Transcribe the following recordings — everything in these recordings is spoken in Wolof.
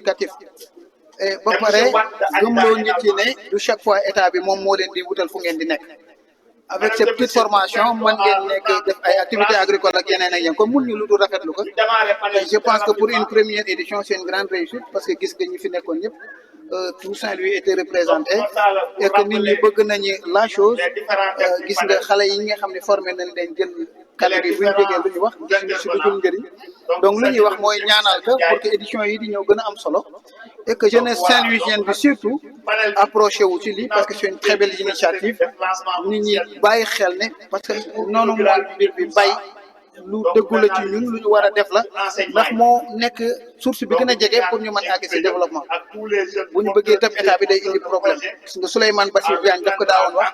significatif et ba pare gëmloo nit yi ne du chaque fois état bi moom moo leen di wutal fu ngeen di nekk avec ces petites formations mën ngeen nekk def ay activités agricoles ak yeneen ak yeneen kon mun ñu lu dul rafetlu ko et je pense que pour une première édition c'est une grande réussite parce que gis nga ñi fi nekkoon ñëpp tout Saint-Louis était représenté et que nit ñi bëgg nañu la chose gis nga xale yi nga xam ne formé nañ leen jël kàddu gi bu ñu jógee lu ñu wax gisuñu si lu dul njëriñ donc lu ñuy wax mooy ñaanal ko pour que édition yi di ñëw gën a am solo et que jeunesse saint-louisienne bi surtout approché wu ci lii parce que c'est une très belle initiative nit ñi bàyyi xel ne parce que noonu mooy mbir bi bay lu dëggu la ci ñun lu ñu war a def la ndax moo nekk source bi gën a jege pour ñu mën a àgg si développement bu ñu bëggee tam état bi day indi problème parce que Souleymane Bassirou Diagne daf ko daawoon wax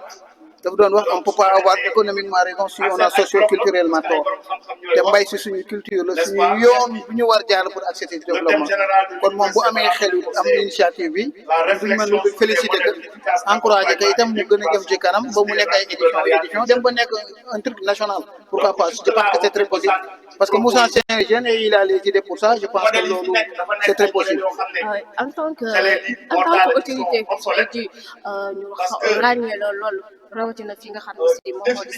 dafa doon wax on peut pas avoir économiquement raison si on a socio-culturellement tort te mbay si suñu culture la suñu yoon bu ñu war jaar pour accéder ci développement kon moom bu amee xel am initiative bi duñ mën lu féliciter que encourager que itam mu gën a jëm ci kanam ba mu nekk ay édition dem ba nekk un truc national pourquoi pas je pense que c'est très possible parce que Moussa c'est un jeune et il a les idées pour ça je pense que loolu c'est très possible. En tant que autorité ci ñu ràññee loolu rawatina fi nga xam ne si moom moo di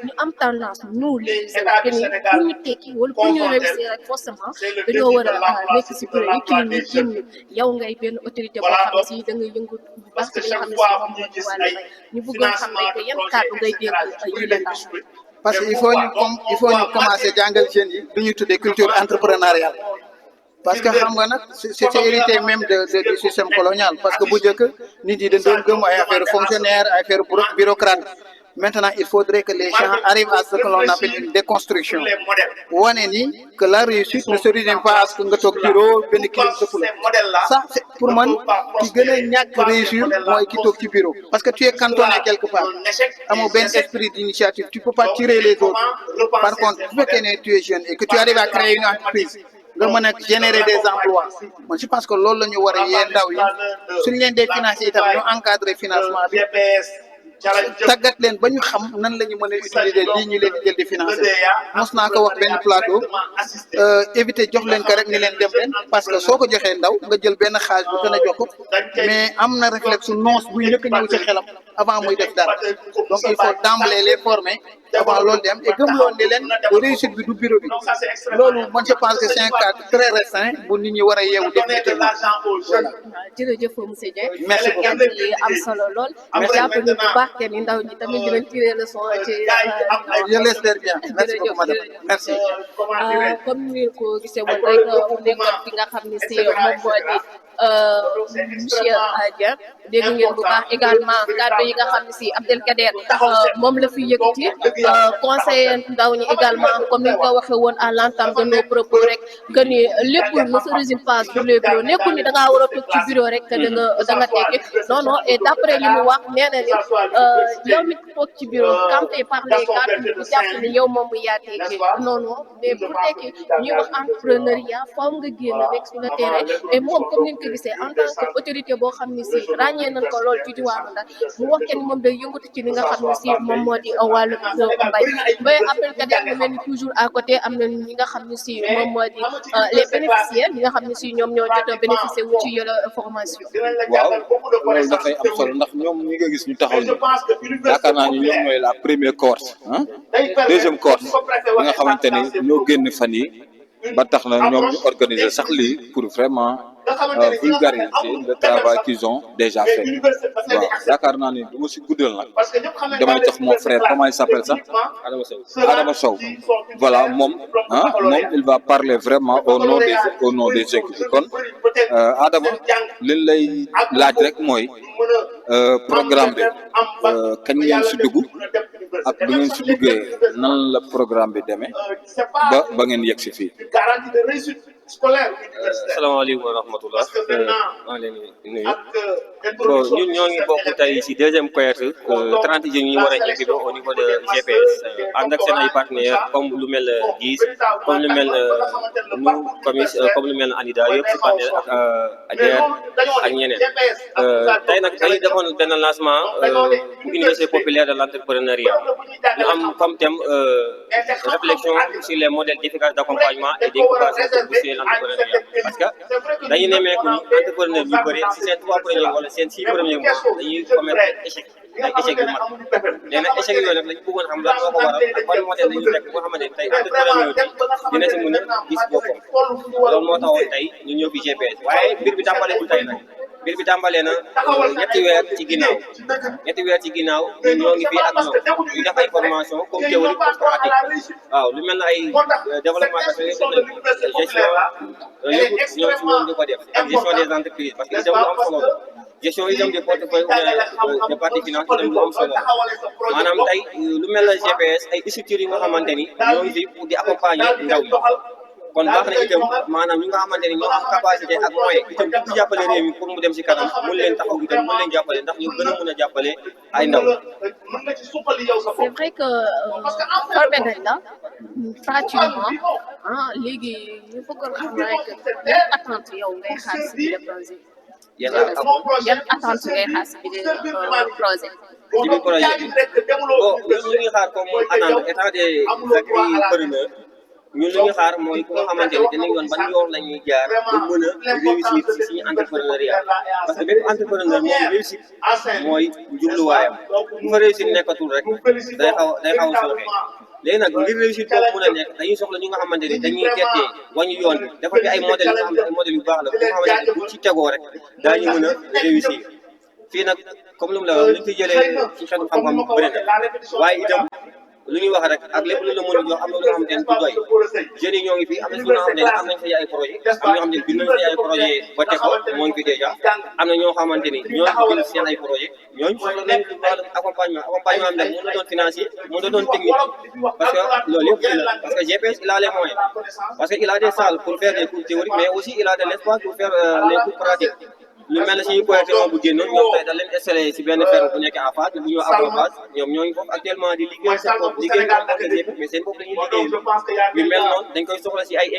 ñu am tendance nous les jeunes que ni pour ñu tekki wala pour ñu réussir rek forcément dañoo war a nekk si kuréel yi kii nii kii nii yow ngay benn autorité boo xam ne si da ngay yëngu bu baax li nga xam ne si moom moo di wàllu mbay ñu bëggoon xam rek yan kàddu ngay dégg yi la ndax parce que il faut ñu commencer jàngal jeunes yi lu ñuy tuddee culture entrepreneuriale parce que xam nga nag c'est hérité même du système colonial parce que bu njëkk nit yi dañ doon gëm ay affaire fonctionnaire ay affaire bureaucrate maintenant il faudrait que les gens arrivent à ce que l'on appelle une déconstruction wane ni que la réussite ne se résume pas à ce que nga toog bureau benn kii sëpp la ça c'est pour man ki gën a ñàkk réussir mooy ki toog ci bureau parce que tu es cantonné quelque part amoo benn esprit d'initiative tu peux pas tirer les autres par contre bu fekkee ne tu es jeune et que tu arrives à créer une entreprise nga mën a générer des emplois man je pense que loolu la ñu war a yee ndaw yi suñu leen dee financer itam ñu encadrer financement bi tàggat leen ba ñu xam nan la ñu mën a utiliser lii ñu leen di jël di financer mos naa ko wax benn plateau éviter jox leen ko rek ni leen dem leen parce que soo ko joxee ndaw nga jël benn xaaj bu gën a jox ko mais am na réflexe noos buy njëkk ñëw ci xelam avant muy def dara donc il faut d'emblée les former avant loolu dem et gëmloon ne leen réussite bi du bureau bi loolu man je pense que c'est un cadre très restreint bu nit ñi war a yeewu définitivement voilà. jërëjëf monsieur Dieng. merci beaucoup yi am solo lool. jàpp ni bu baax kenn ndaw ñi tamit dinañ tirer leçon ci. je l'espère bien merci beaucoup madame merci. comme ni ko gisee woon rek nekkoon ki nga xam ne si moom moo di monsieur Dieng dégg ngeen bu baax également kàddu yi nga xam ne si Abdelkader moom la fi yëkkati conseiller ndaw ñi également comme ni nga ko waxee woon à l'entame de nos propos rek que ni lépp ne se résume pas sur les bureaux nekkul ni da ngaa war a toog ci bureau rek que da nga tekki non non et d'après li mu wax nee na ni yow mi toog ci bureau campé par les cadres bu jàpp ni yow moom mu yaa tekki non non mais pour tekki ñuy wax entrepreneuriat faaw nga génn nekk sur le terrain et moom comme ni nga ko gisee en tant que autorité boo xam ne si ràññee nañ ko lool ci diwaanu Ndar mu wax kenn moom day yëngatu ci li nga xam ne si moom moo di wàllu mbay après kat yaa mel ni toujours à côté am na ñi nga xam ne si moom moo di les bénéficiaires ñi nga xam ne si ñoom ñoo jot a bénéficier wu ci yële formation. waaw loolu dafay am solo ndax ñoom ñi nga gis ñu taxaw ni yaakaar naa ni ñoom ñooy la première cohorte deuxième cohorte bi nga xamante ni ñoo génn fan yi ba tax na ñoom ñu organiser sax lii pour vraiment vulgariser le travail qu'ils ont déjà fait waaw yaakaar naa ni du ma si guddal nag damay jox mon frère comment il s'appelle ça Adama Sow voilà moom il va parler vraiment au nom des équipes kon Adama li lay laaj rek mooy programme bi kañ ngeen si dugg ak bu ngeen si duggee nan la programme bi demee ba ngeen yegg si fii. salaamaaleykum wa rahmatullah maa ngi leen di nuyu bon ñun ñoo ngi bokk tey ci deuxième cohorte 30 jeunes yi war a équiper au niveau de GPS ànd ak seen ay partenaires comme lu mel GIS comme lu mel nous comme lu mel ANIDA yëpp ci partenaire ak ADER ak ñeneen tey nag dañuy defoon benn lancement bu université populaire de l'entrepreneuriat ñu am comme thème réflexion sur les modèles d'efficace d'accompagnement et d'équipation favoriser l'entrepreneuriat parce que dañu nemmeeku ni entrepreneur yu bëri si seen 3 premiers wala seen 6 premiers mois dañuy commettre échec ay échec yu mag nee na échec yooyu nag lañu bëggoon xam lan moo ko waral ak ban modèle lañu teg nga xamante ne tey entrepreneur bi dina si mën a gis boppam loolu moo taxoon tey ñu ñëw fi GPS waaye mbir bi tàmbaleegul tey nag mbir bi tàmbalee na ñetti weer ci ginnaaw ñun ñoo ngi fii ak ñoom ñu def ay formation comme théorie comme pratique waaw lu mel na ay développement personnel gestion yëpp ñoo si moom di ko def ak gestion des entreprises parce que itam lu am solo la gestion itam des portefeuilles de partie finance itam lu am solo la maanaam tey lu mel na GPS ay structures yi nga xamante ni ñoo ngi fi pour di accompagner ndaw yi kon baax na itam maanaam ñi nga xamante ni ñoo am capacité ak moyen itam di jàppale réew mi pour mu dem si kanam mun leen taxaw itam mun leen jàppale ndax ñu gën a mën a jàppale ay ndaw. c'est vrai que formé nañ la pratiquement léegi ñu bëggoon xam rek yan attente yow ngay xaar si biir projet. yan attente ngay xaar si biir projet. ci biir projet bi bon ñun lu ñuy xaar comme attente état des entrepreneurs ñun lu ñuy xaar mooy ku nga xamante ni dinañ yoon ban yoon la ñuy jaar pour mën a réussir si suñu entrepreneuriat parce que bépp entrepreneur moom réussir mooy jubluwaayam bu fa réussir nekkatul rek day xaw a sooxe léegi nag ngir réussir boobu mën a nekk dañuy soxla ñu nga xamante ni dañuy tettee wañu yoon bi dafa fi ay modèles yoo xam ne ay modèles yu baax la bu nga xamante ni buñ ci tegoo rek daañu mën a réussir fii nag comme lu mu la wax li ñu fi jëlee ci xeetu xam-xam bëri na waaye itam lu ñuy wax rek ak lépp lu la mën a jox am na loo xamante ne du doy jeunes yi ñoo ngi fi am na si ñoo xamante ne am nañ fi ay projet am ñoo xamante ne bind nañ fi ay projet ba teg ko moo ngi fi dèjà am na ñoo xamante ni ñoo ngi bind seen ay projet ñooñu soxla nañ wàllum accompagnement nag mën na doon financier mën na doon technique parce que loolu yëpp parce que GPS il a les moyens parce que il a des salles pour faire des cours théoriques mais aussi il a de l'espace pour faire les cours pratiques lu mel ne suñu coopérative bu génnoon ñoom tey da leen installé si benn ferme bu nekk en face bu ñuy wax Agrobase ñoom ñoo ngi foofu actuellement di liggéey seen bopp liggéey mais seen bopp la ñuy liggéey lu mel noonu dañ koy soxla si ay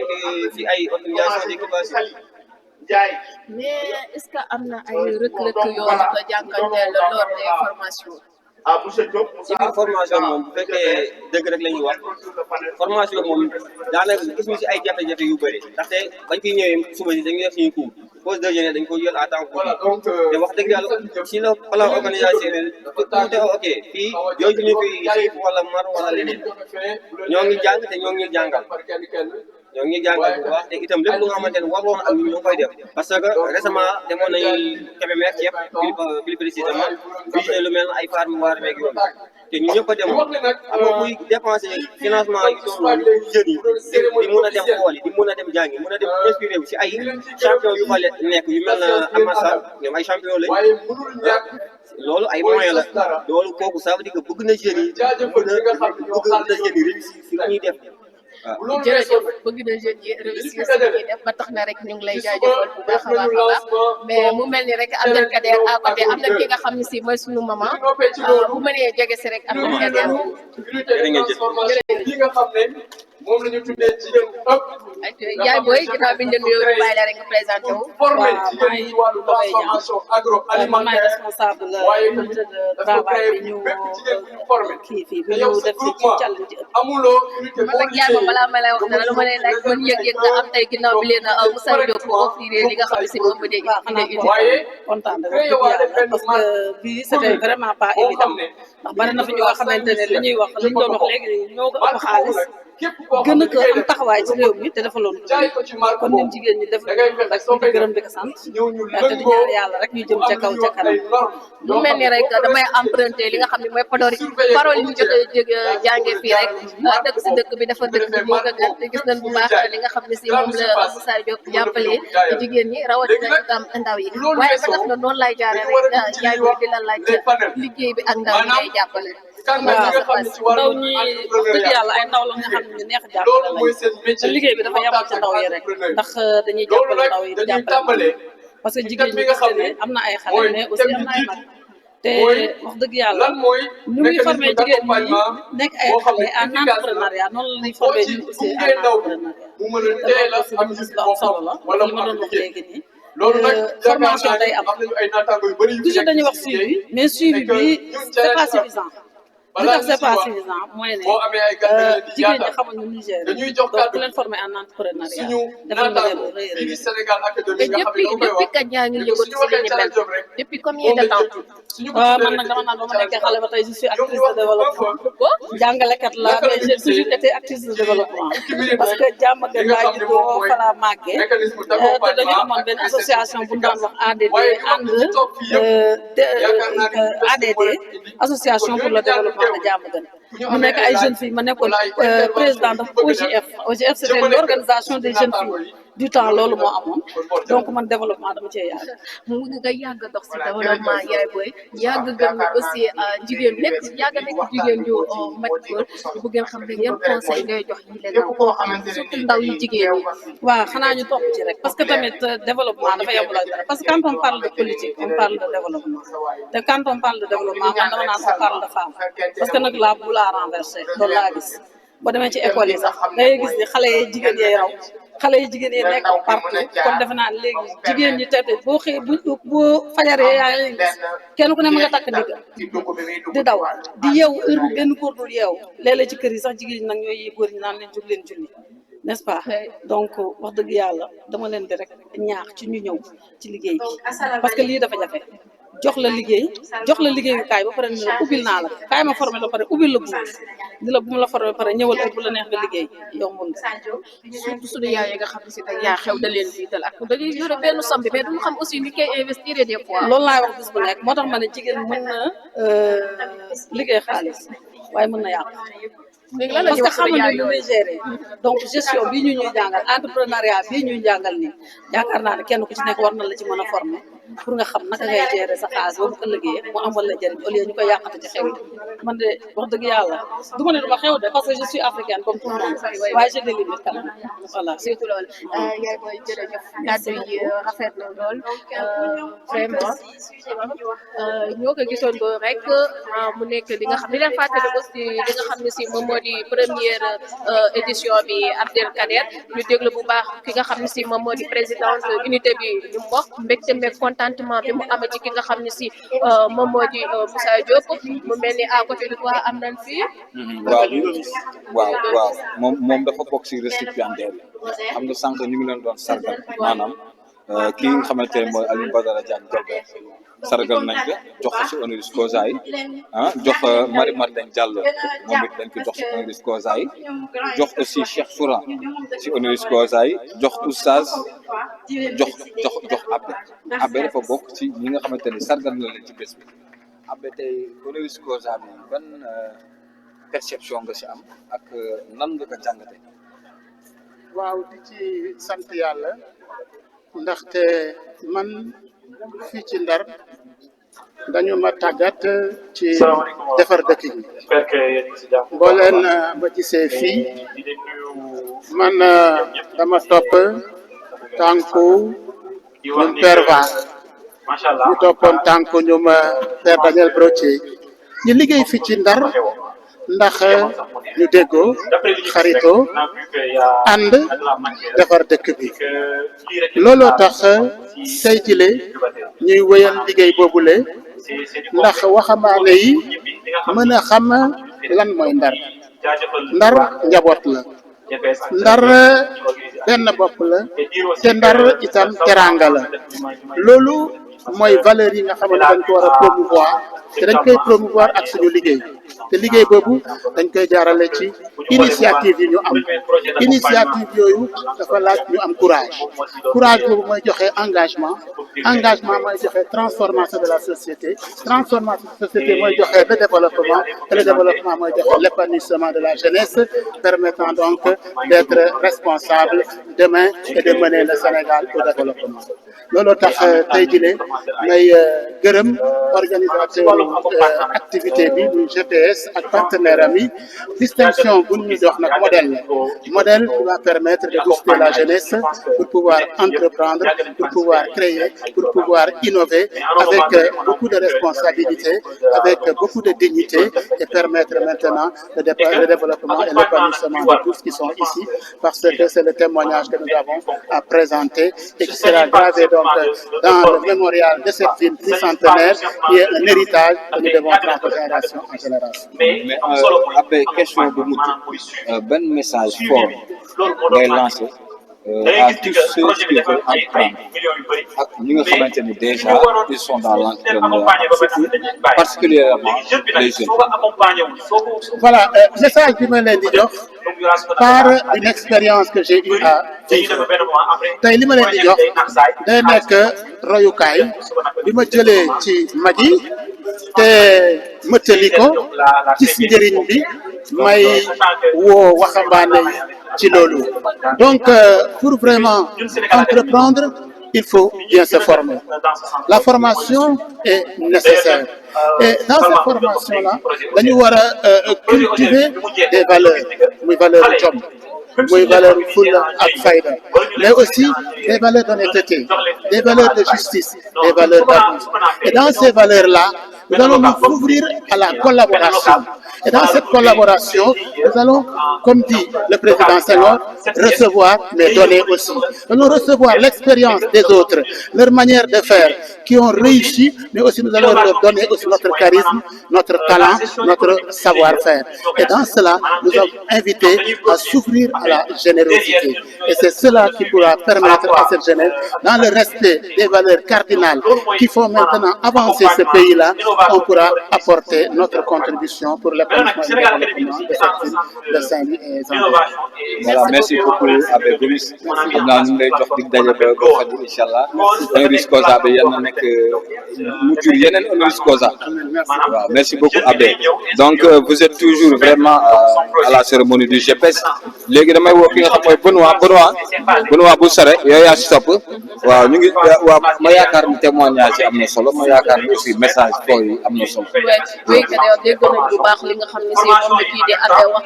organisation d'incubation mais est-ce que am na ay rëkk-rëkk yoo xam ne jànkanteel lors des formations. ci biir formation moom bu fekkee dëgg rek la ñuy wax formation moom daanaka gis ñu si ay jafe-jafe yu bëri ndaxte bañ koy ñëwee suba si dañuy def suñu cours pause déjeuner dañ ko jël à temps te wax dëgg yàlla si la plan organisation tout est ok fii yooyu ñu fi xiif wala mar wala leneen ñoo ngi jàng te ñoo ngi jàngal ñoo ngi jàngal bu baax te itam lépp lu nga xamante ne waroon ak ñun ñoo koy def parce que récemment demoon nañu Kébémer ceeb plus précisément visité lu mel ay farm waar meeg yoon te ñu ñëpp a demoon am nga muy dépensé financement yi doon jeunes yi di mun a dem xool yi di mun a dem jàngi mun a dem inspiré wu si ay champion yu fa nekk yu mel na Amasa ñoom ay champion lañ loolu ay moyen la loolu kooku ça veut dire que bëgg na jeunes yi bëgg na jeunes yi réussir si lu ñuy def waaw jërëjëf bëgg na jeunes yi réussir si li ñuy def ba tax na rek ñu ngi lay jaajëfal bu baax a baax mais mu mel ni rek Abdelkader à côté am na ki nga xam ne si mooy suñu maman bu mënee jege si rek Abdelkader li nga xam ne moom la ñu tuddee jigéen ëpp yaay booy ginnaaw bi ñu leen nuyoo ñu bàyyi la rek nga présenté wu. formé jigéen ñi ci wàllu transformation agroalimentaire responsable waaye comité de travail bi ñu formé kii fii bi ñu def ci challenge ji amuloo unité man nag yaay moom balaa ma lay wax dara lu ma lay laaj ban yëg-yëg nga am tey ginnaaw bi leen Moussa Diop ko offrir li nga xam ne si moom bu dee unité. waaye kontaan rek dëgg yàlla parce que bii c'était vraiment pas évident ndax bari na fi ñu nga xamante ne li ñuy wax li ñu doon wax léegi ñoo ko ëpp xaalis gën a ko am taxawaay ci réew mi te defaloon ko kon ñun jigéen ñi def rek di gërëm di ko sant te di ñaan yàlla rek ñu jëm ca kaw ca kanam. mu mel ni rek damay emprunté li nga xam ne mooy parole yi ñu jot a jàngee fii rek dëkk si dëkk bi dafa dëkk bi moo ko gën te gis nañ bu baax li nga xam ne si moom la Moussa Diop jàppale jigéen ñi rawatina itam ndaw yi waaye ba tax na noonu lay jaare rek yaay booy di la laaj liggéey bi ak ndaw yi ngay jàppale. ndaw ñi wax dëgg yàlla ay ndaw la nga xam ne ñu neex a jàppale lañ te liggéey bi dafa yemul ci ndaw yi rek ndax dañuy jàppale ndaw yi di jàppale parce que jigéen ñi gis ne am na ay xale mais aussi am na ay mag te wax dëgg yàlla ñu muy formé jigéen ñi nekk ay xale en entrepreneuriat noonu la ñuy formé ñun aussi en entrepreneuriat te loolu aussi dañu gis lu am solo la li ma doon wax léegi nii formation day am toujours dañuy wax suivi mais suivi bi c'est pas suffisant li tax c'est pas suffisant mooy ne jigéen ñi xamuñu nu gérer donc ku leen former en entrepreneuriat defal nga leen lu rëy a rëy. Et depuis kañ yaa ngi yëngatu si li ni mel depuis combien de temps. Man nag dama naan ba ma nekkee xale ba tey je suis actrice de développement jàngalekat la mais j'ai toujours été actrice de développement parce que jàmm gën laa juddoo fa laa màggee te dañu amoon benn association bu ñu daan wax ADD association pour le développement de Diamaguène mu nekk ay jeunes filles ma nekkoon président de OGF c'était l'organisation des jeunes filles du temps loolu moo amoon donc man développement dama cee yàgg. mu nga yàgg dox si développement yaay booy yàgg gën aussi jigéen nekk jigéen ju mat góor bu ngeen xam ne yan conseil ngay jox yi leen surtout ndaw yi jigéen yi. waaw xanaa ñu topp ci rek parce que tamit développement dafa yemul ak dara parce que quand on parle de politique on parle de développement te quand on parle de développement man dama naan on parle de femme parce que nag la boule à renverser loolu laa gis boo demee ci école yi sax da ngay gis ni xale yi jigéen yee raw xale yi jigéen yi nekk partout kon defe naa léegi jigéen ñi tete boo xëy bu fajaree yaa ngi gis kenn ku ne ma nga takk digg di daw di yeewu heure bu benn góor dul yeewu léeg-léeg ci kër yi sax jigéen ñi nag ñooy góor ñi naan leen jóg leen julli n'est-ce pas donc wax dëgg yàlla dama leen di rek ñaax ci ñu ñëw ci liggéey bi parce que lii dafa jafe jox la liggéeyu kaay ba pare ne la ubbil naa la kaay ma formé la pare ubbil la buur di la bu mu la formé ba pare ñëwal heure bu la neex nga liggéey yombul surtout suñu yaay yi nga xam ne si tey yaa xew da leen jiital ak dañuy yore benn somme bi mais duñu xam aussi ni koy investir des fois. loolu laay wax bis bu nekk moo tax ma ne jigéen mën na liggéey xaalis waaye mën na yàq parce que xamuñu lu muy gérer donc gestion bii ñu ñuy jàngal entrepreneuriat bii ñuy jàngal nii yaakaar naa ne kenn ku ci nekk war na la ci mën a former pour nga xam naka ngay gérer sa xaalis ba bu ëllëgee mu amal la njëriñ au lieu ñu koy yàqate ci xew yi man de wax dëgg yàlla du ma ne du ma xew de parce que je suis africaine comme tout le monde waaye j'ai des limites quand même voilà surtout loolu yaay booy jërëjëf kàddu yi rafet na lool vraiment ñoo ko gisoon ko rek mu nekk li nga xam ni leen fàttali aussi li nga xam ne si moom moo di première édition bi Abdelkader ñu déglu bu baax ki nga xam ne si moom moo di présidente unité bi ñu wax mbégte meeg contentement bi mu amee ci ki nga xam ne si moom moo di Moussa Diop mu mel ni à côté de toi am nañ fii. waaw moom dafa bokk si récipiendaire xam nga sànq ñu ngi leen doon sargal maanaam kii nga xamante ne mooy Aliou Badara Diagne Golbert sargal nañ ko jox ko si honoris causa yi jox Marie Marlène Diallo moom it dañ ko jox si honoris causa yi jox aussi Cheikh Soura si honoris causa yi jox oustaz jox Abbé dafa bokk ci ñi nga xamante ne sargal na leen ci bés bi Abbé tey honoris causa bi ban perception nga si am ak nan nga ko jàngate. waaw di ci sant yàlla ndaxte man fii ci Ndar dañu ma tàggat ci defar dëkk yi boo leen ba gisee fii man dama topp tànku ñum Père Var ñu toppoon tànku ñum Père Daniel Brottier ñu liggéey fii ci Ndar ndax ñu déggoo xaritoo ànd defar dëkk bi looloo tax tey jile ñuy wéyal liggéey boobule ndax waxambaane yi mën a xam lan mooy Ndar Ndar njaboot la Ndar benn bopp la te Ndar itam teranga la loolu mooy valeur yi nga xam ne dañ ko war a promouvoir te dañ koy promouvoir ak suñu liggéey te liggéey boobu dañ koy jaarale ci initiative yi ñu am initiative yooyu dafa laaj ñu am courage boobu mooy joxe engagement mooy joxe transformation de la société mooy joxe le développement et le développement mooy joxe l'épanouissement de la jeunesse permettant donc d'être responsable demain et de mener le Sénégal au développement looloo tax tey jile may gërëm organisateur activité bi muy GPS ak partenaire am yi distinction bu ñu jox nag modèle qui va permettre de booster la jeunesse pour pouvoir entreprendre pour pouvoir créer pour pouvoir innover avec beaucoup de responsabilité avec beaucoup de dignité et permettre maintenant le développement et l'épanouissement de tous qui sont ici parce que c'est le témoignage que nous avons à présenter et qui sera gravé donc dans le mémorial de cette ville puissante centenaire qui est un héritage que nous devons transmettre de génération en génération. mais Abbé question bu mujj ban message fort ngay lancer à tous ceux qui veulent entreprendre ak ñi nga xamante ni déjà ils sont dans l'entrepreneuriat particulièrement les jeunes. Voilà, message bi ma leen di jox par une expérience que j'ai eue à vivre tey li ma leen di jox day nekk royukaay bi ma jëlee ci mag yi te mëttali ko gis njëriñ bi may woo waxambaane yi ci loolu donc pour vraiment entreprendre il faut bien se former. La formation est nécessaire. Et dans cette formation-là, dañu war a cultiver des valeurs, muy valeur jom, muy valeur fulla ak fayda, mais aussi des valeurs d'honnêteté, des valeurs de justice, des valeurs d'amour. Et dans ces valeurs-là, nous allons nous ouvrir à la collaboration. Et dans cette collaboration, nous allons, comme dit le président Senghor, recevoir, mais donner aussi. Nous allons recevoir l'expérience des autres, leur manière de faire, qui ont réussi, mais aussi nous allons leur donner aussi notre charisme, notre talent, notre savoir-faire. Et dans cela, nous sommes invités à s'ouvrir à la générosité. Et c'est cela qui pourra permettre à cette jeunesse, dans le respect des valeurs cardinales qui font maintenant avancer ce pays-là, on pourra apporter notre contribution pour l'épanouissement et le développement de cette ville de Saint-Louis et Zambie. Voilà, merci beaucoup Abbé Gomis. xam naa ñu ngi lay jox dig daje ba xaju incha allah honoris causa bi yal na nekk mu jur yeneen honoris causa. waaw merci beaucoup Abbé. Donc vous êtes toujours vraiment à la cérémonie du GPS léegi damay woo ki nga xam mooy Benoît bu sare yooyu yaa si topp waaw ñu ngi waaw ma yaakaar ni témoignage yi am na solo ma yaakaar ni aussi message fort yi am na solo. oui Kader dégg nañ bu baax li nga xam ne si moom la kii di Abbé wax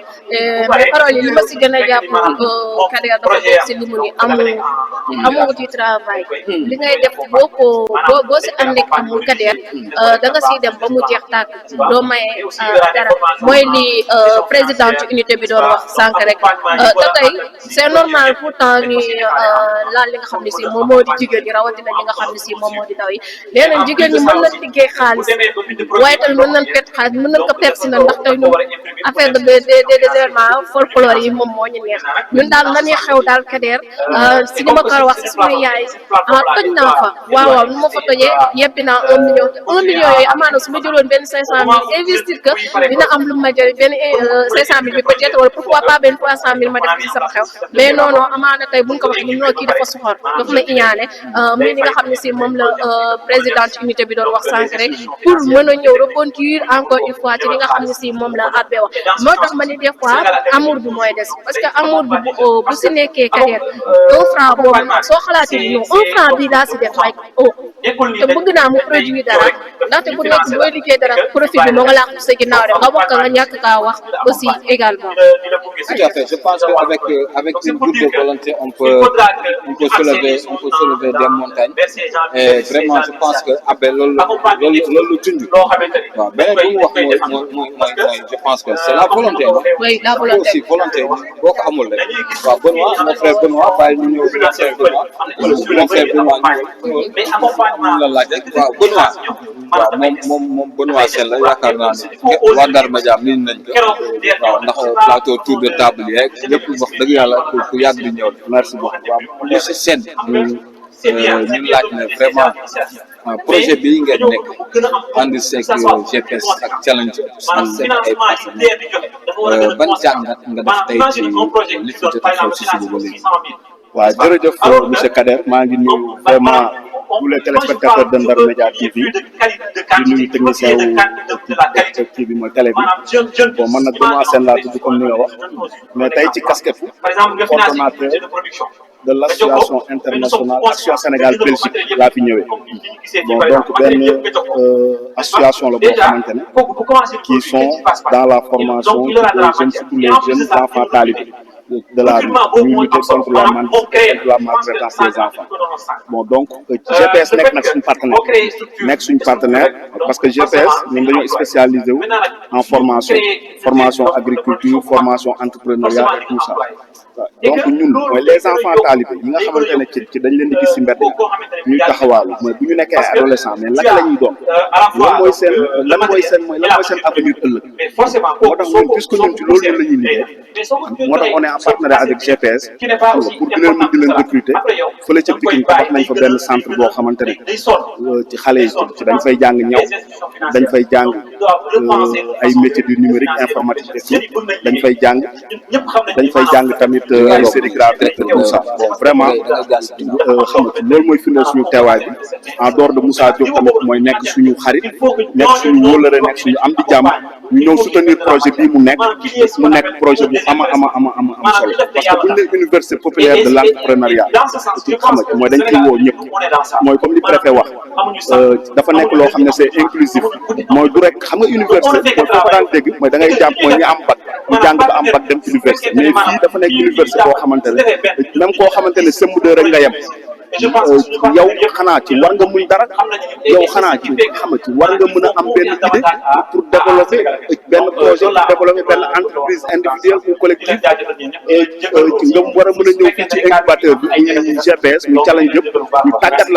mais parole yi li ma si gën a jàpp Kader dafa bokk si li mu ni amul ci travail li ngay def boo si ànd ak amul Kader da nga siy dem ba mu jeex tàkk doo maye dara mooy li présidente unité bi doon wax sànq rek te tey c'est normal pourtant ni laal li nga xam ne si moom moo di jigéen ñi rawatina ñi nga xam ne si moom moo di ndaw yi nee nañ jigéen ñi mën nañ liggéey xaalis waaye tamit mën nañ perte xaalis mën nañ ko perte si na ndax tey ñun affaire de des événements folklore yi moom moo ñu neex ñun daal la ñuy xew daal Kader si li ma ko wax si suñu yaay toj naa fa waaw nu ma fa tojee yebbi naa 1 million yooyu amaana su ma jëloon benn 500 000 investir que dina am lu ma jël benn 500 000 bi peut-être wala pourquoi pas benn 300 000 ma def ci sama xew mais non amaana tey buñ ko wax ñu noo kii dafa soxor dafa ma iñaane mais li nga xam ne si moom la présidente unité bi doon wax sànq rek pour mën a ñëw rebondir encore une fois ci li nga xam ne si moom la Abbé wax moo tax ma ni des fois amour bi mooy des parce que amour bi bu si nekkee Kader 1 franc boobu soo xalaatee non 1 franc bii daa si def rek te bëgg naa mu produire dara ndaxte bu nekk booy liggéey dara profit bi moo nga làqu sa ginnaaw rek nga wax ka nga ñàkk kaa wax aussi également. Tout à fait, je pense qu'avec une goutte de volonté on peut soulever des montagnes et vraiment je pense que Abbé loolu junj waaw beneen bu mu wax mooy je pense que c'est la volonté oui la volonté aussi volonté boo ko amul rek waaw Benoît mon frère Benoît bàyyi ñu ñëw mon frère Benoît ñëw la laaj rek waaw Benoît waaw moom Benoît Sène la yaakaar naa ne waa Ndar Média miin nañ ko waaw ndax plateau tour de table yeeg ñëpp wax dëgg yàlla ku yàgg di ñëw merci beaucoup waaw monsieur Sène ñu laaj ne vraiment projet bi ngeen nekk ànd seeg GPS ak challenge ak seen ay partenaires ban jàngat nga def tey ci li fi jot a xew si suba ba léegi. waaw jërëjëf monsieur Kader maa ngi nuyu vraiment tous les téléspectateurs de Ndar Média TV di nuyu technicien wu kii bi mooy télé bi bon man nag Benoît Sène laa tudd comme ni nga wax mais tey ci casquette coordonnateur de l'association internationale Action Sénégal Belgique laa fi ñëwee bon donc benn association la boo xamante ne qui sont dans la formation des jeunes surtout les jeunes enfants talibés de la rue ñuy lutter contre la maltraitance des enfants bon donc GPS nekk nag suñu partenaire parce que GPS ñun dañoo spécialisé wu en formation agriculture formation entrepreneuriat et tout ça donc ñun mooy les enfants talibé yi nga xamante ne ci dañ leen di gis si mbedd ñuy taxawaalu mooy bu ñu nekkee ay adolescent mais lan la ñuy doon lan mooy seen avenir ëllëg moo tax ñun puisque ñun ci loolu la ñuy liggéey moo tax on est en partenariat avec GPS xam nga pour di leen recruter fële ca Pikine tabax nañ fa benn centre boo xamante ne ci xale yi ci dañ fay jàng ñaw dañ fay jàng ay métiers du numérique informatique et tout dañ fay jàng tamit ay sérigraphie tout ça bon vraiment xam nga loolu mooy firndeel suñu teewaay bi en dehors de Moussa Diop tamit mooy nekk suñu xarit nekk suñu wóolare nekk suñu am di jàmm ñu ñëw soutenir projet bii mu nekk projet bu ama solo parce que buñ ne université populaire de l'entrepreneuriat xam nga mooy dañ ciy woo ñëpp mooy comme li préfet wax dafa nekk loo xam ne c'est inclusif mooy du rek xam nga université mooy foo ko daan dégg mooy da ngay jàpp mooy ñi am bac ñu jàng ba am bac dem université mais fii dafa nekk université boo xamante ne même koo xamante ne CM2 rek nga yem yow xanaa ci war nga muy dara yow xanaa ci xam nga ci war nga mën a am benn idée pour développer benn projet pour développer benn entreprise individuelle ou collective nga war a mën a ñëw fii ci incubateur bi muy GPS muy challenge yëpp ñu tàggat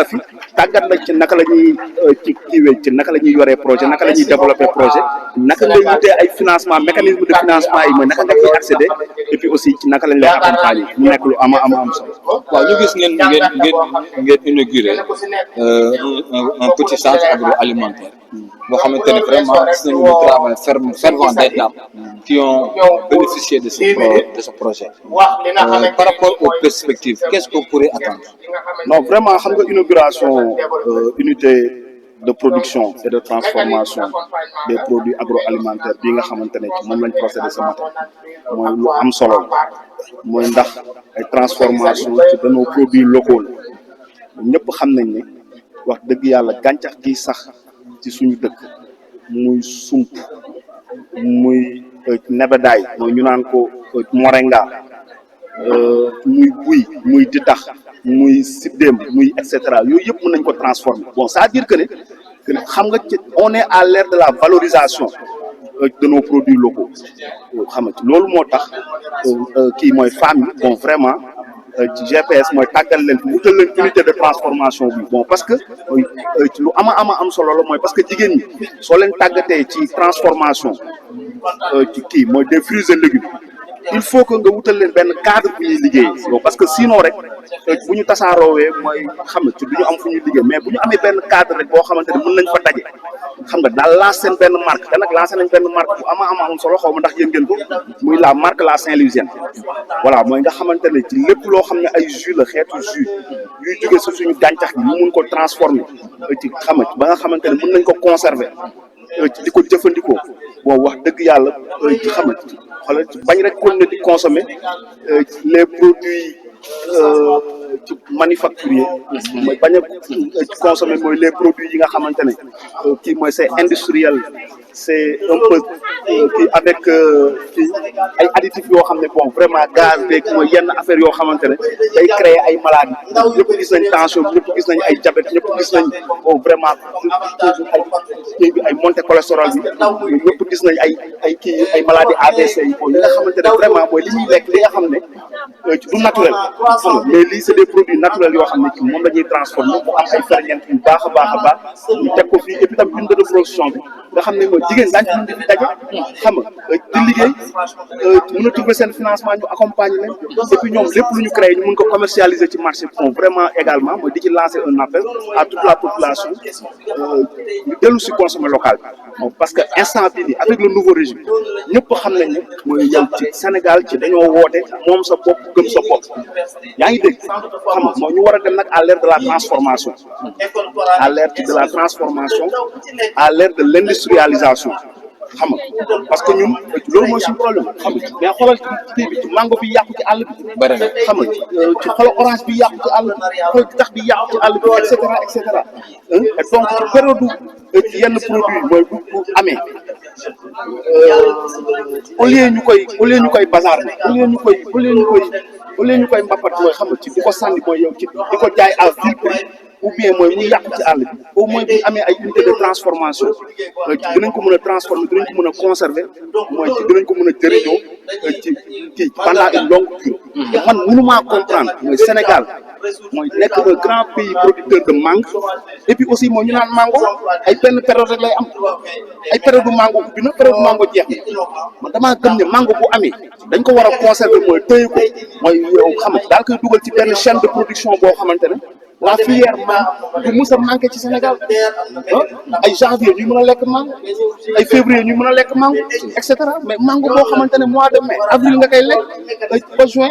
la ci naka la ñuy ci kiiwee ci naka la ñuy yoree projet naka la ñuy développer projet naka ngay wutee ay financement mécanisme de financement yi mooy naka nga ciy accéder et puis aussi ci naka lañ lay accompagner mu nekk lu am solo. waaw ñu gis ngeen inauguré un petit centre agroalimentaire boo xamante ne vraiment gis nañu le travail fervent des dames qui ont bénéficié de ce projet par rapport aux perspectives qu'est-ce qu'on pourrait attendre? Non vraiment xam nga inauguration unité de production et de transformation des produits agroalimentaires bii nga xamante ne ci moom lañ procédé ce matin mooy lu am solo mooy ndax ay transformation ci de nos produits locaux ñëpp xam nañ ne wax dëgg yàlla gàncax gi sax ci suñu dëkk muy sump muy nebedaay mooy ñu naan ko moringa muy buy muy ditax muy siddéem muy et cetera yooyu yëpp mën nañ ko transformer bon c'est-à-dire que ne xam nga ci on est à l'ère de la valorisation de nos produits locaux xam nga ci loolu moo tax kii mooy femme yi bon vraiment ci GPS mooy tàggal leen wutal leen unité de transformation bi bon parce que lu am solo la mooy parce que jigéen ñi soo leen tàggatee ci transformation ci kii mooy des fruits et légumes il faut que nga wutal leen benn cadre bu ñuy liggéey bon parce que sinon rek bu ñu tasaaroowee mooy xam nga ci du ñu am fu ñuy liggéey mais bu ñu amee benn cadre rek boo xamante ne mën nañ fa daje xam nga daal lancé seen benn marque te nag lancé nañ benn marque bu am solo xaw ma ndax yéen ngeen ko muy la marque la Saint-Louisienne voilà mooy nga xamante ne ci lépp loo xam ne ay jus la xeetu jus yuy jóge si suñu gàncax gi ñu mun ko transformer ci xam nga ba nga xamante ne mën nañ ko conserver di ko jëfandikoo bon wax dëgg yàlla ci xam nga xoolal bañ rek continuer di consommer les produits ci manufacturier mooy bañ a consommer mooy les produits yi nga xamante ne kii mooy c'est industriel c'est un peu kii avec kii ay additifs yoo xam ne bon vraiment gaz beeg mooy yenn affaire yoo xamante ne day créer ay maladies ñëpp gis nañ tension ñëpp gis nañ ay diabète ñëpp gis nañ bon vraiment ay montée cholestérol bi ñëpp gis nañ ay kii ay maladies AVC yi bon li nga xamante ne vraiment mooy li ñuy lekk li nga xam ne du naturel xam nga mais lii c'est des produits naturels yoo xam ne ci moom la ñuy transformer mu am ay ferñeent yu baax a baax ñu teg ko fii et puis tam unité de production bi nga xam ne mooy jigéen daañu ci mën daje xam nga di liggéey mën a trouver seen financement ñu accompagner leen et puis ñoom lépp lu ñu créé ñu mën ko commercialiser ci marché bi vraiment également mooy di ci lancer un appel à toute la population ñu dellu si consommer local bi parce que instant bii nii avec le nouveau régime ñëpp xam nañ ne mooy yow ci Sénégal ci dañoo woote moom sa bopp gëm sa bopp yaa ngi dégg xam nga mooy ñu war a dem nag à l'ère de la transformation à l'ère de la transformation à l'ère de l'industrialisation xam nga parce que ñun loolu mooy suñu problème xam nga mais xoolal ci bi ci mango bi yàqu ci àll bi bari na xam nga ci xoolal orange bi yàqu ci àll bi xool tax bi yàqu ci àll bi et cetera et donc ci période yenn produit mooy bu amee au lieu ñu koy bazar au lieu ñu koy mbappat mooy xam nga ci di ko sànni mooy yow ci di ko jaay à vil prix ou bien mooy muy yàqu ci àll bi au moins bu ñu amee ay unité de transformation dinañ ko mën a transformer dinañ ko mën a conserver mooy ci dinañ ko mën a jëriñoo kii pendant une longue durée. man mënumaa comprendre mooy Sénégal mooy nekk un grand pays producteur de mangue et puis aussi mooy ñu naan mango ay benn période rek lay am ay période du mango ubbi na période du mango jeex na man damaa gëm ne mango bu amee dañ ko war a conserver mooy téye ko mooy yow xam nga daal koy dugal ci benn chaîne de production boo xamante ne la filière mangue du mus a manqué ci Sénégal ay janvier ñu mën a lekk mango ay février ñu mën a lekk mango et cetera mais mango boo xamante ne mois de mai avril nga koy lekk ba juin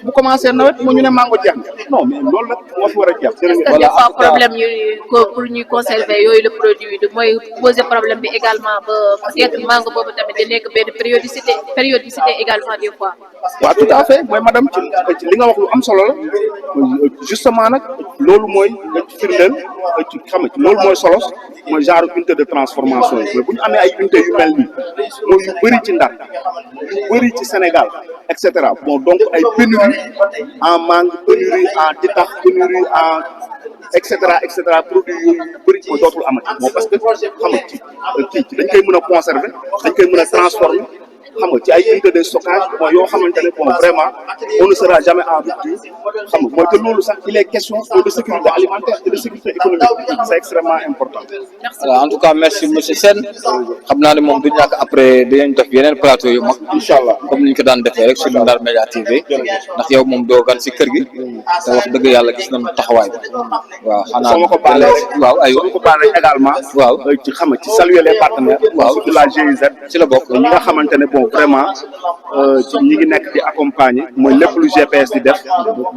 bu commencé nawet moo ñu ne mango jeex non mais loolu nag moo fi war a jeex. voilà des fois problème yu pour ñuy conserver yooyu le produit du mooy poser problème bi également ba peut-être mango boobu tamit di nekk benn périodicité également des fois. waaw tout à fait mooy madame ci li nga wax lu am solo la justement nag loolu mooy firndeel ci xam nga loolu mooy solos mooy genre unité de transformation yi bu ñu amee ay unité yu mel nii mooy yu bëri ci Ndar yu bëri ci Sénégal et cetera bon donc ay pénurie en mangue pénurie en ditax pénurie en et cetera produit yooyu yu bëri mooy dootul amati moom parce que xam nga ci dañ koy mën a conserver dañ koy mën a transformer xam nga ci ay unité de stockage mooy yoo xamante ne bon vraiment on ne sera jamais en rupture xam nga mooy que loolu sax il est question de sécurité alimentaire et de sécurité économique c'est extrêmement important. voilà en tout cas merci monsieur Sène xam naa ne moom du ñàkk après dinañ def yeneen plateau yu mag incha allah comme ni ñu ko daan defee rek sur Ndar Média TV ndax yow moom doo gan si kër gi te wax dëgg yàlla gis nañu taxawaay bi waaw xanaa soo ma ko baalee waaw ay soo ma ko baalee également waaw ci xam nga ci saluer les partenaires waaw surtout la GIZ ci la bokk ñi nga xamante ne bon vraiment ci ñi ngi nekk di accompagner mooy lépp lu GPS di def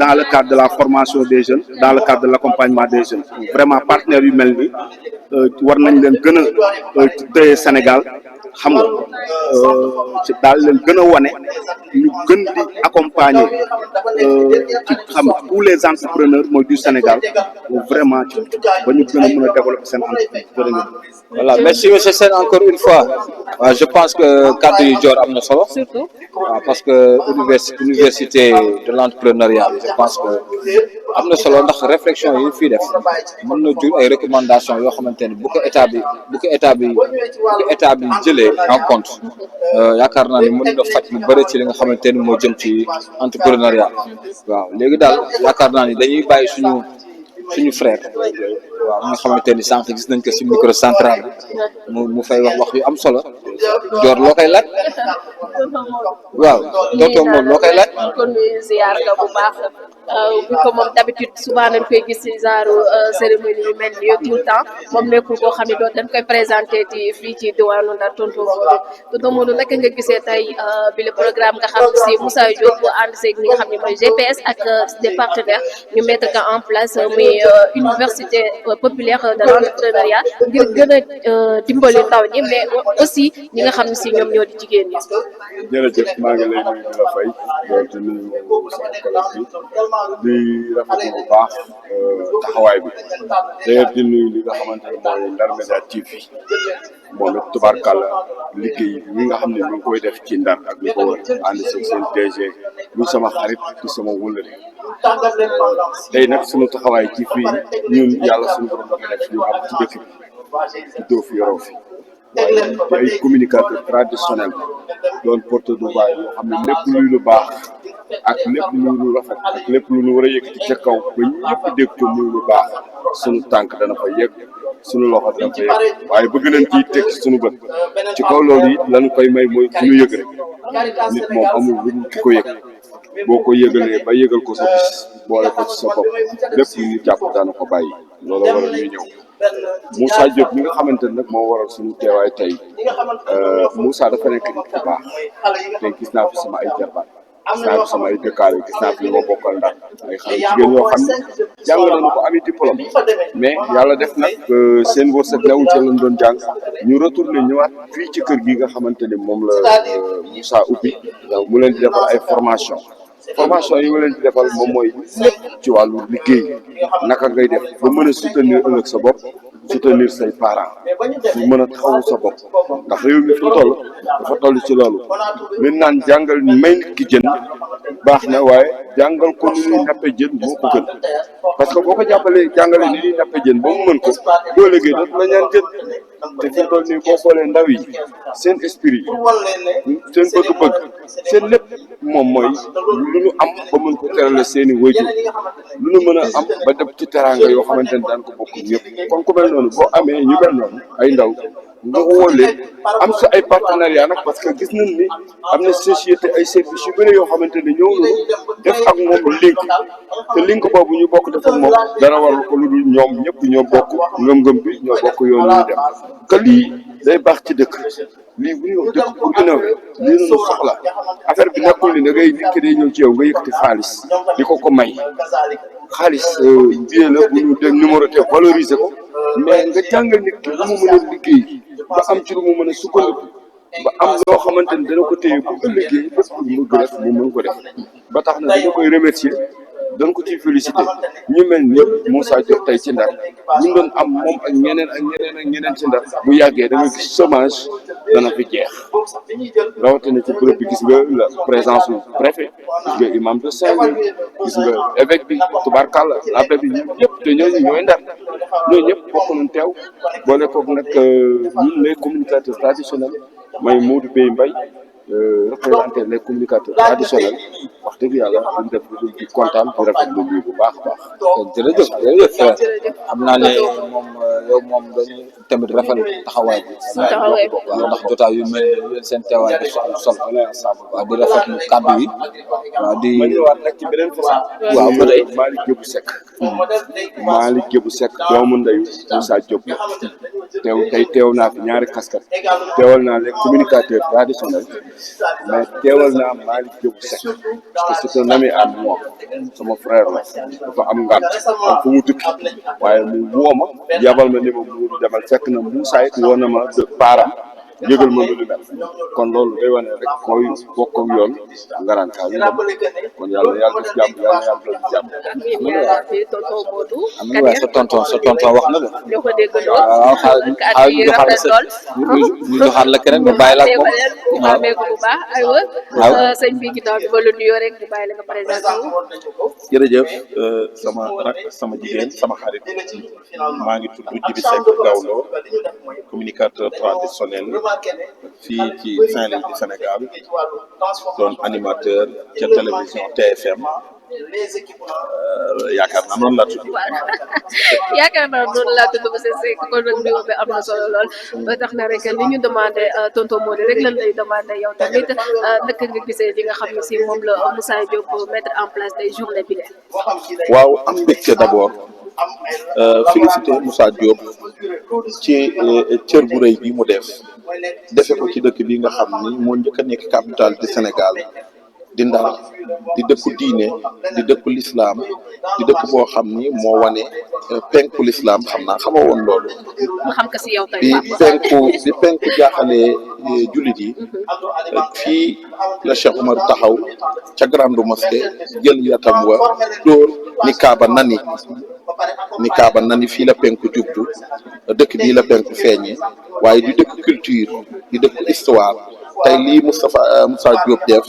dans le cadre de la formation des jeunes dans le cadre de l'accompagnement des jeunes vraiment partenaires yu mel ni war nañ leen gën a téye Sénégal xam nga ci daal leen gën a wane ñu gën di accompagner ci xam nga tous les entrepreneurs mooy du Sénégal vraiment ci ba ñu gën a mën a développer seen entreprise jërë ngeen. voilà merci monsieur Sène encore une fois waaw je pense que kàddu yu joor am na solo surtout waaw parce que université de l'entrepreneuriat je pense que am na solo ndax réflexion yi fii def mën na jur ay recommandations yoo xamante ni bu ko état bi jëlee en compte yaakaar naa ni mën na faj lu bëri ci li nga xamante ni moo jëm ci entrepreneuriat waaw léegi daal yaakaar naa ni dañuy bàyyi suñu frère waaw nga xamante ni sànq gis nañ ko ci micro central mu fay wax yu am solo joor loo koy laaj waaw tonton moom loo koy laaj kon ziar ka bu baax bu ko moom d'habitude souvent dañ koy gis ci genre cérémonie yu mel nii tout le temps moom nekkul koo xam ne doon dañ koy présenté ci fii ci diwaanu Ndar tonton Modou naka nga gisee tey bi le programme nga xam si Moussa Diop bu ànd seeg ñi nga xam ne mooy GPS ak des partenaires ñu mettre ko en place muy université populaire de l'entrepreneuriat ngir gën a dimbali ndaw ñi mais aussi ñi nga xam ne si ñoom ñoo di jigéen ñi. jërëjëf maa ngi lay nuyu di la fay di nuyu sama collègue bi di rafetlu bu baax taxawaay bi d'ailleurs di nuyu li nga xamante ne mooy Ndar Média TV moom it tubaarkàlla liggéey bi nga xam ne ñu ngi koy def ci Ndar ak li ko wër ànd si seen DG muy sama xarit di sama wëllëre tey nag sunu taxawaay ci fii ñun yàlla suñu borom dafa def ñu am ci dëkk bi di doo fi yoroo fi waaye ay communicateur traditionnel doon porte de voix yoo xam ne lépp luy lu baax ak lépp luy lu rafet ak lépp lu ñu war a yëkkati ca kaw ba ñëpp dégg ko muy lu baax sunu tànk dana fa yegg sunu loxo dana fa yegg waaye bëgg nañ ciy teg sunu bët ci kaw loolu it lañu koy may mooy ku ñu yëg rek nit moom amul lu dul ki ko yëg boo ko yëgalee ba yëgal ko sa bis boole ko ci sa bopp lépp lu ñu jàpp daana ko bàyyi loolu waral ñuy ñëw Moussa Diop mi nga xamante ne nag moo waral suñu teewaay tey Moussa dafa nekk nit ku baax te gis naa fi sama ay jarbaat gis naa fi sama ay dëkkaale gis naa fi li ma bokkal Ndar ay xale jigéen yoo xam ne jàng nañu ko ami diplôme mais yàlla def nag seen wërsëg newul ca lañ doon jàng ñu retourné ñëwaat fii ci kër gi nga xamante ni moom la Moussa ubbi mu leen di defal ay formation yi ma leen di defal moom mooy lépp ci wàllu liggéey naka ngay def ba mën a soutenir ëllëg sa bopp soutenir say parents ñu mën a taxawu sa bopp ndax réew mi fi toll dafa toll ci loolu min naan jàngal may nit ki jën baax na waaye jàngal ko ni ñuy nappe jën moo ko gën parce que boo ko jàngalee ni ñuy nappe jën ba mu mën ko boo liggéey dootu la ñaan jën te fi mu toll nii boo xoolee ndaw yi seen esprit seen bëgg-bëgg seen lépp moom mooy lu ñu am ba mën ko terale seen i wayjur lu ñu mën a am ba def ci teraanga yoo xamante ne daan ko bokk ñëpp kon ku mel noonu boo amee ñu mel noonu ay ndaw nga woo leen am sa ay partenariat nag parce que gis nañ ni am na société ay services yu bëri yoo xamante ne ñëw na def ak moom link te link boobu ñu bokk def ak moom dara warul ko lu dul ñoom ñëpp ñoo bokk ngëm-ngëm bi ñoo bokk yoon ñu dem que lii day baax ci dëkk lii bu ñuy wax dëkk pour innover lii lañu soxla affaire bi nekkul ni da ngay nit ki day ñëw ci yow nga yëkkati xaalis di ko may xaalis bien la bu ñu dégg numéroté valoriser ko mais nga jàngal nit ki lu mu mën a liggéey ba am ci lu mu mën a sukkandiku ba am loo xamante ni dana ko téye bu ëllëgee lépp lu mu def mu mën ko def ba tax na dama koy remercier doon ko ciy félicité ñu mel ni Moussa Diop tey ci Ndar ñu doon am moom ak ñeneen ci Ndar bu yàggee da nga gis chômage dana fi jeex rawatina ci bërëb bi gis nga la présence du préfet gis nga imam de Saint-Louis gis nga évêque bi tubaarkàlla l'abbé bi ñun ñëpp te ñooñu ñooy Ndar ñooñu ñëpp bokk nañ teew boole koog nag ñun les communicateurs traditionnels may Modou Bey Mbaye représenter les communicateurs traditionnels wax dëgg yàlla duñ def lu di kontaan di rafetlu lii bu baax a baax. jërëjëf jërëjëf frère xam naa ne moom yow moom dañuy tamit rafetlu taxawaay bi. waaw ndax jotaay yu mel ni yéen seen teewaay bi sol waaw di rafetlu kàddu yi waaw di. ma ñëwaat nag ci beneen façon. waaw ba tey Malick Diop Seck. Malick Diop Seck doomu ndeyu Moussa Diop teew naa fi ñaari casquette teewal naa les communicateurs traditionnels mais teewal naa Malick Diop Seck parce que c'est un ami à moi sama frère la dafa am ngànt am fu mu tukki waaye mu woo ma yabal ma ni ma mu demal fekk na Moussa it woo na ma de param yëgal ma lu mel kon loolu day wane rek mooy bokk ak yoon ngaraan kaa ñu dem kon yàlla def jàmm yàlla def jàmm. am na waaye sa tonton wax na de. waaw xaaral ñu joxaat la keneen nga bàyyi la ak moom. waaw sëñ bi ginnaaw bi ba la nuyoo rek di bàyyi la nga présenté wu. jërëjëf sama rak sama jigéen sama xarit maa ngi tudd Djibi Seck Gawlo communicateur traditionnel fii ci Saint-Louis du Sénégal doon animateur ca télévision TFM yaakaar naa noonu laa tudd. yaakaar naa noonu laa tudd monsieur Seck kon nag nuyoo bi am na solo lool ba tax na rek li ñu demandé tonton Modou rek lan lay demandé yow tamit naka nga gisee li nga xam ne si moom la Moussa Diop mettre en place tey journée bi de. waaw am mbégte d'abord féliciter Moussa Diop ci cër bu rëy bi mu defe ko ci dëkk bi nga xam ni moo njëkk a nekk capitale du Sénégal di Ndar di dëkku diine di dëkku lislaam di dëkk boo xam ni moo wane penku lislaam xam naa xama woon loolu ma xam ko si yow tey bi penku jaaxalee jullit yi fii la Cheikh Omar taxaw ca grande mosquée jël yatam wa dóor ni Kaaba nani fii la penku jubtu dëkk bii la penku feeñee waaye di dëkk culture di dëkk histoire tey lii Moussa Diop def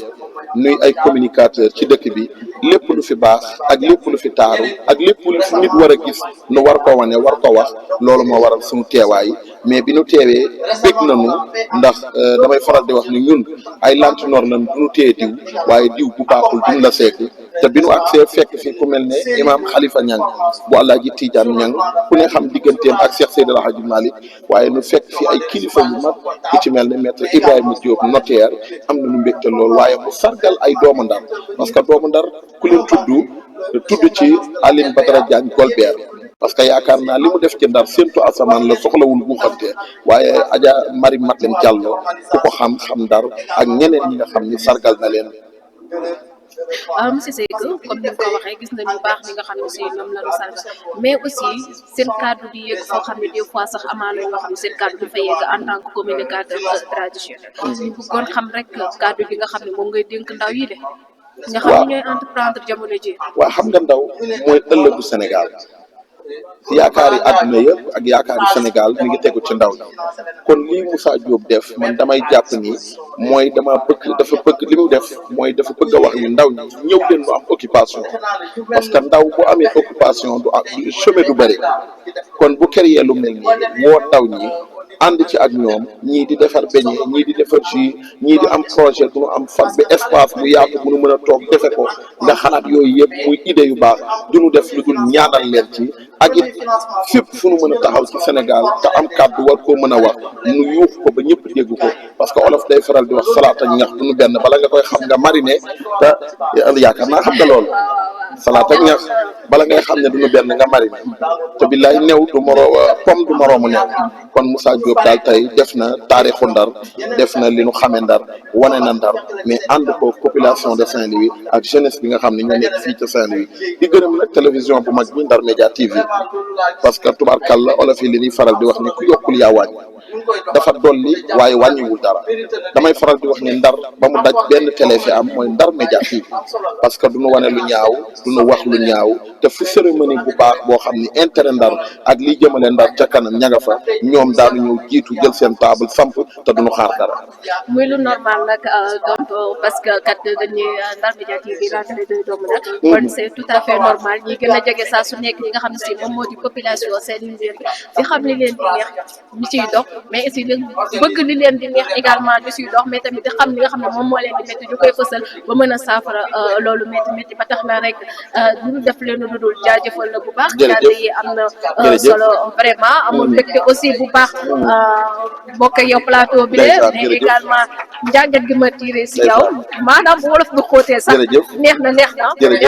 nuy ay communicateur ci dëkk bi lépp lu fi baax ak lépp lu fi taaru ak lépp lu fi nit war a gis nu war ko wane war ko wax loolu moo waral suñu teewaay mais bi nu teewee bég nañu ndax damay faral di wax ni ñun ay lantinoor lañ du nu téye diw waaye diw bu baaxul duñ la seek te bi nu agsee fekk fi ku mel ne imaam Khalifa Niang bu Alaaji Tidiane Niang ku ne xam digganteem ak Cheikh Seydi El Hadji Malick waaye nu fekk fi ay kilifa yu mag ku ci mel ne maître Ibrahima Diop notaire am na nu mbégte loolu waaye mu sargal ay doomu Ndar parce que doomu Ndar ku leen tudd ci Aline Badara Diagne Golbert parce que yaakaar naa li mu def ci Ndar séntu asamaan la soxlawul buuxante waaye Adja Marie Madeleine Diallo ku ko xam Ndar ak ñeneen ñi nga xam ni sargal na leen. monsieur Seck comme ni nga ko waxee gis nañu baax li nga xam ne si ñoom la ñu sargal mais aussi seen kàddu di yegg foo xam ne des fois sax amaana yoo xam ne seen kàddu dafa yegg en tant que communicateur traditionnel. ñu bëggoon xam rek kàddu gi nga xam ne moom ngay dénk ndaw yi de. nga xam ne ñooy entreprendre jamono ji. waaw xam nga ndaw mooy ëllëgu Sénégal yaakaari àdduna yëpp ak yaakaari Sénégal mi ngi tegu ci ndaw ñi kon lii Moussa Diop def man damay jàpp ni mooy dafa bëgg li mu def mooy dafa bëgg a wax ni ndaw ñi ñëw leen lu am occupation parce que ndaw bu amee occupation du chômage du bëri kon bu créé lu mel nii woo ndaw ñi ànd ci ak ñoom ñii di defar beñe ñii di defar jus ñii di am projet bu nu am fan bi espace bu yaatu bu nu mën a toog defe ko nga xalaat yooyu yëpp muy idée yu baax du nu def lu dul ñaanal leen ci ak it fépp fu nu mën a taxaw ci Sénégal te am kàddu war koo mën a wax nu yuux ko ba ñëpp dégg ko parce que olof day faral di wax salaat ak ñax du nu benn bala nga koy xam nga mariné te yaakaar naa xam nga loolu salaat ak ñax bala ngay xam ne du nu benn nga mariné te billaay new du moroo pomme du moroomu new kon Moussa Diop daal tey def na taarixu Ndar def na li nu xamee Ndar wane na Ndar mais ànd ko population de Saint-Louis ak jeunesse bi nga xam ne ñoo nekk fii ci Saint-Louis di gërëm nag télévision bu mag bi Ndar Média TV parce que tubaarkàlla olof yi li ñuy faral di wax ni ku yokkul yaa wàññi dafa dolli waaye wàññiwul dara damay faral di wax ni Ndar ba mu daj benn télé fi am mooy Ndar Média TV parce que du nu wane lu ñaaw du nu wax lu ñaaw te fu cérémonie bu baax boo xam ni intérêt Ndar ak liy jëmale Ndar ca kanam ña nga fa ñoom daanu ñëw jiitu jël seen table samp te duñu xaar dara. muy lu normal nag donc parce que kat dañuy Ndar Média TV la télé de doomu nag kon c'est tout à fait normal ñi gën a jege saa su nekk ñi nga xam ne si moom moo di population seen liggéey di xam li leen di neex ñu ciy dox mais aussi bëgg li leen di neex également ñu ciy dox mais tamit di xam li nga xam ne moom moo leen di métti ñu koy fësal ba mën a saafara loolu métti ba tax na rek duñu def leen lu dul jaajëfal la bu baax kàddu yi am na solo vraiment amul mbégte aussi bu baax bokk ak yow plateau bi de mais également njàngat gi ma tiré si yow maanaam bu wolof bu xóotee sax neex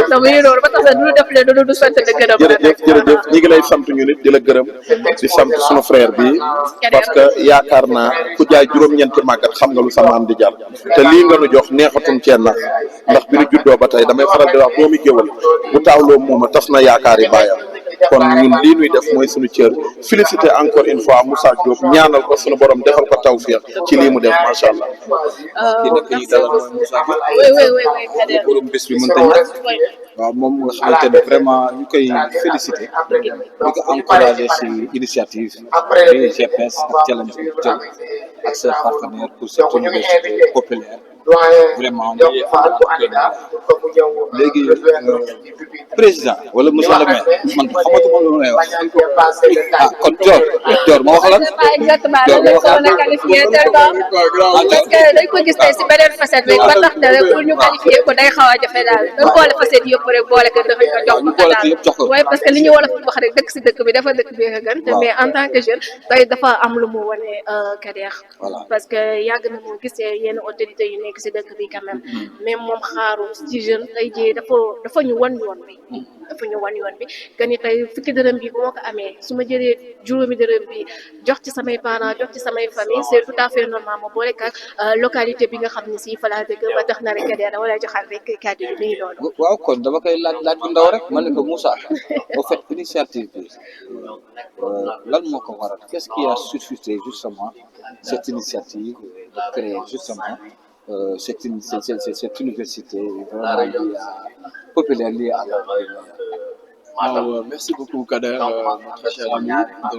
na muy loolu ba tax na duñu def leen lu dul sant la gërëm jërëjëf ñi ngi lay sant ñu nit di la gërëm di sant sunu frère bi parce que yaakaar naa ku jaay juróom-ñeenti màggat xam nga lu sa maam di jar te lii nga nu jox neexatum ceen ndax bi nu juddoo ba tey damay faral di wax doomi géwal bu taawloo muuma tas na yaakaar yi bàyyam kon ñun lii nuy def mooy suñu cër félicité encore une fois Moussa Diop ñaanal ko suñu borom defal ko tawfiq ci lii mu def macha allah. kii nag ñu dalal mooy Moussa Diop borom bés bi mënta ñàkk waaw moom nga xamante ne vraiment ñu koy félicité di ko encouragé si initiative du GPS ak challenge bi jël ak ses partenaires pour cette université populaire vraiment lii léegi président wala monsieur le maire man xamatuma lu may wax kon Dior ma wax la exactement loolu lañ ko mën a qualifié parce que dañ ko gis tey si beneen facette bi ba tax na rek pour ñu qualifié ko day xaw a jafe daal dañ boole facette yëpp rek boole ko dafa ko jox ko waaye parce que li ñu wolof wax rek dëkk si dëkk bi dafa dëkk bi nga gën te mais en tant que jeune tey dafa am lu mu wane Kader parce que yàgg na moo gisee yenn autorités yu nekk si dëkk bi quand même mais moom xaaru ci jeune tey jii dafa ñu wan yoon bi que ni tey fukki dërëm bi bu ma ko amee su ma jëlee juróomi dërëm bi jox ci samay parents jox ci samay famille c'est tout à fait normal ma boole ak localité bi nga xam ne si fa laa dëkk ba tax na rek Kader dama lay joxaat rek kàddu bi muy noonu. waaw kon dama koy laaj bu ndaw rek ma ne ko Moussa au fait initiative bi lan moo ko waral qu'est-ce qui a suscité justement cette initiative de créer justement cette université vraiment liée populaire liée à la waaw merci beaucoup Kader mon très cher ami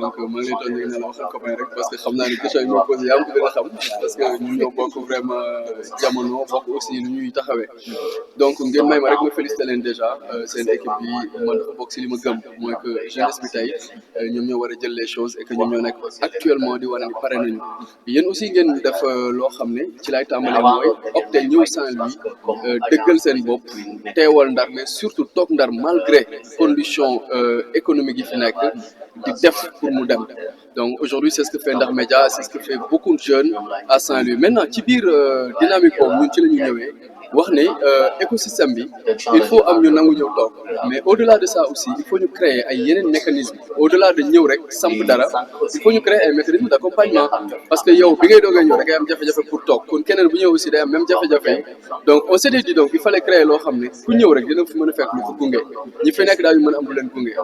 donc maa ngi lay doon ñu ne la waxal copain rek parce que xam naa ne question yi ma posé yaa ngi ko gën a xam parce que ñun ñoo bokk vraiment jamono bokk aussi lu ñuy taxawee donc ngeen may ma rek ma félicité leen déjà seen équipe bi man dafa bokk si li ma gëm mooy que jeunesse bi tey ñoom ñoo war a jël les choses et que ñoom ñoo nekk actuellement di wane ni pare nañu yéen aussi ngeen def loo xam ne ci lay tàmbalee mooy opté ñëw Saint-Louis dëggal seen bopp teewal Ndar mais surtout toog Ndar malgré condition économique yi fi nekk di def pour mu dem donc aujourd'hui c'est ce que fait Ndar Média c'est ce que fait beaucoup de jeunes à Saint-Louis maintenant ci biir dynamique boobu ñun ci la ñu ñëwee wax ne écosystème bi il faut am ñu nangu ñëw toog mais au-delà de ça aussi il faut ñu créer ay yeneen mécanismes au-delà de ñëw rek samp dara il faut ñu créer ay mécanismes d'accompagnement parce que yow bi ngay doogee ñëw da ngay am jafe-jafe pour toog kon keneen bu ñëw aussi day am même jafe-jafe donc on s'est dit donc il fallait créer loo xam ne ku ñëw rek dina fi mën a fekk lu ko gunge ñi fi nekk daal ñu mën a am lu leen gunge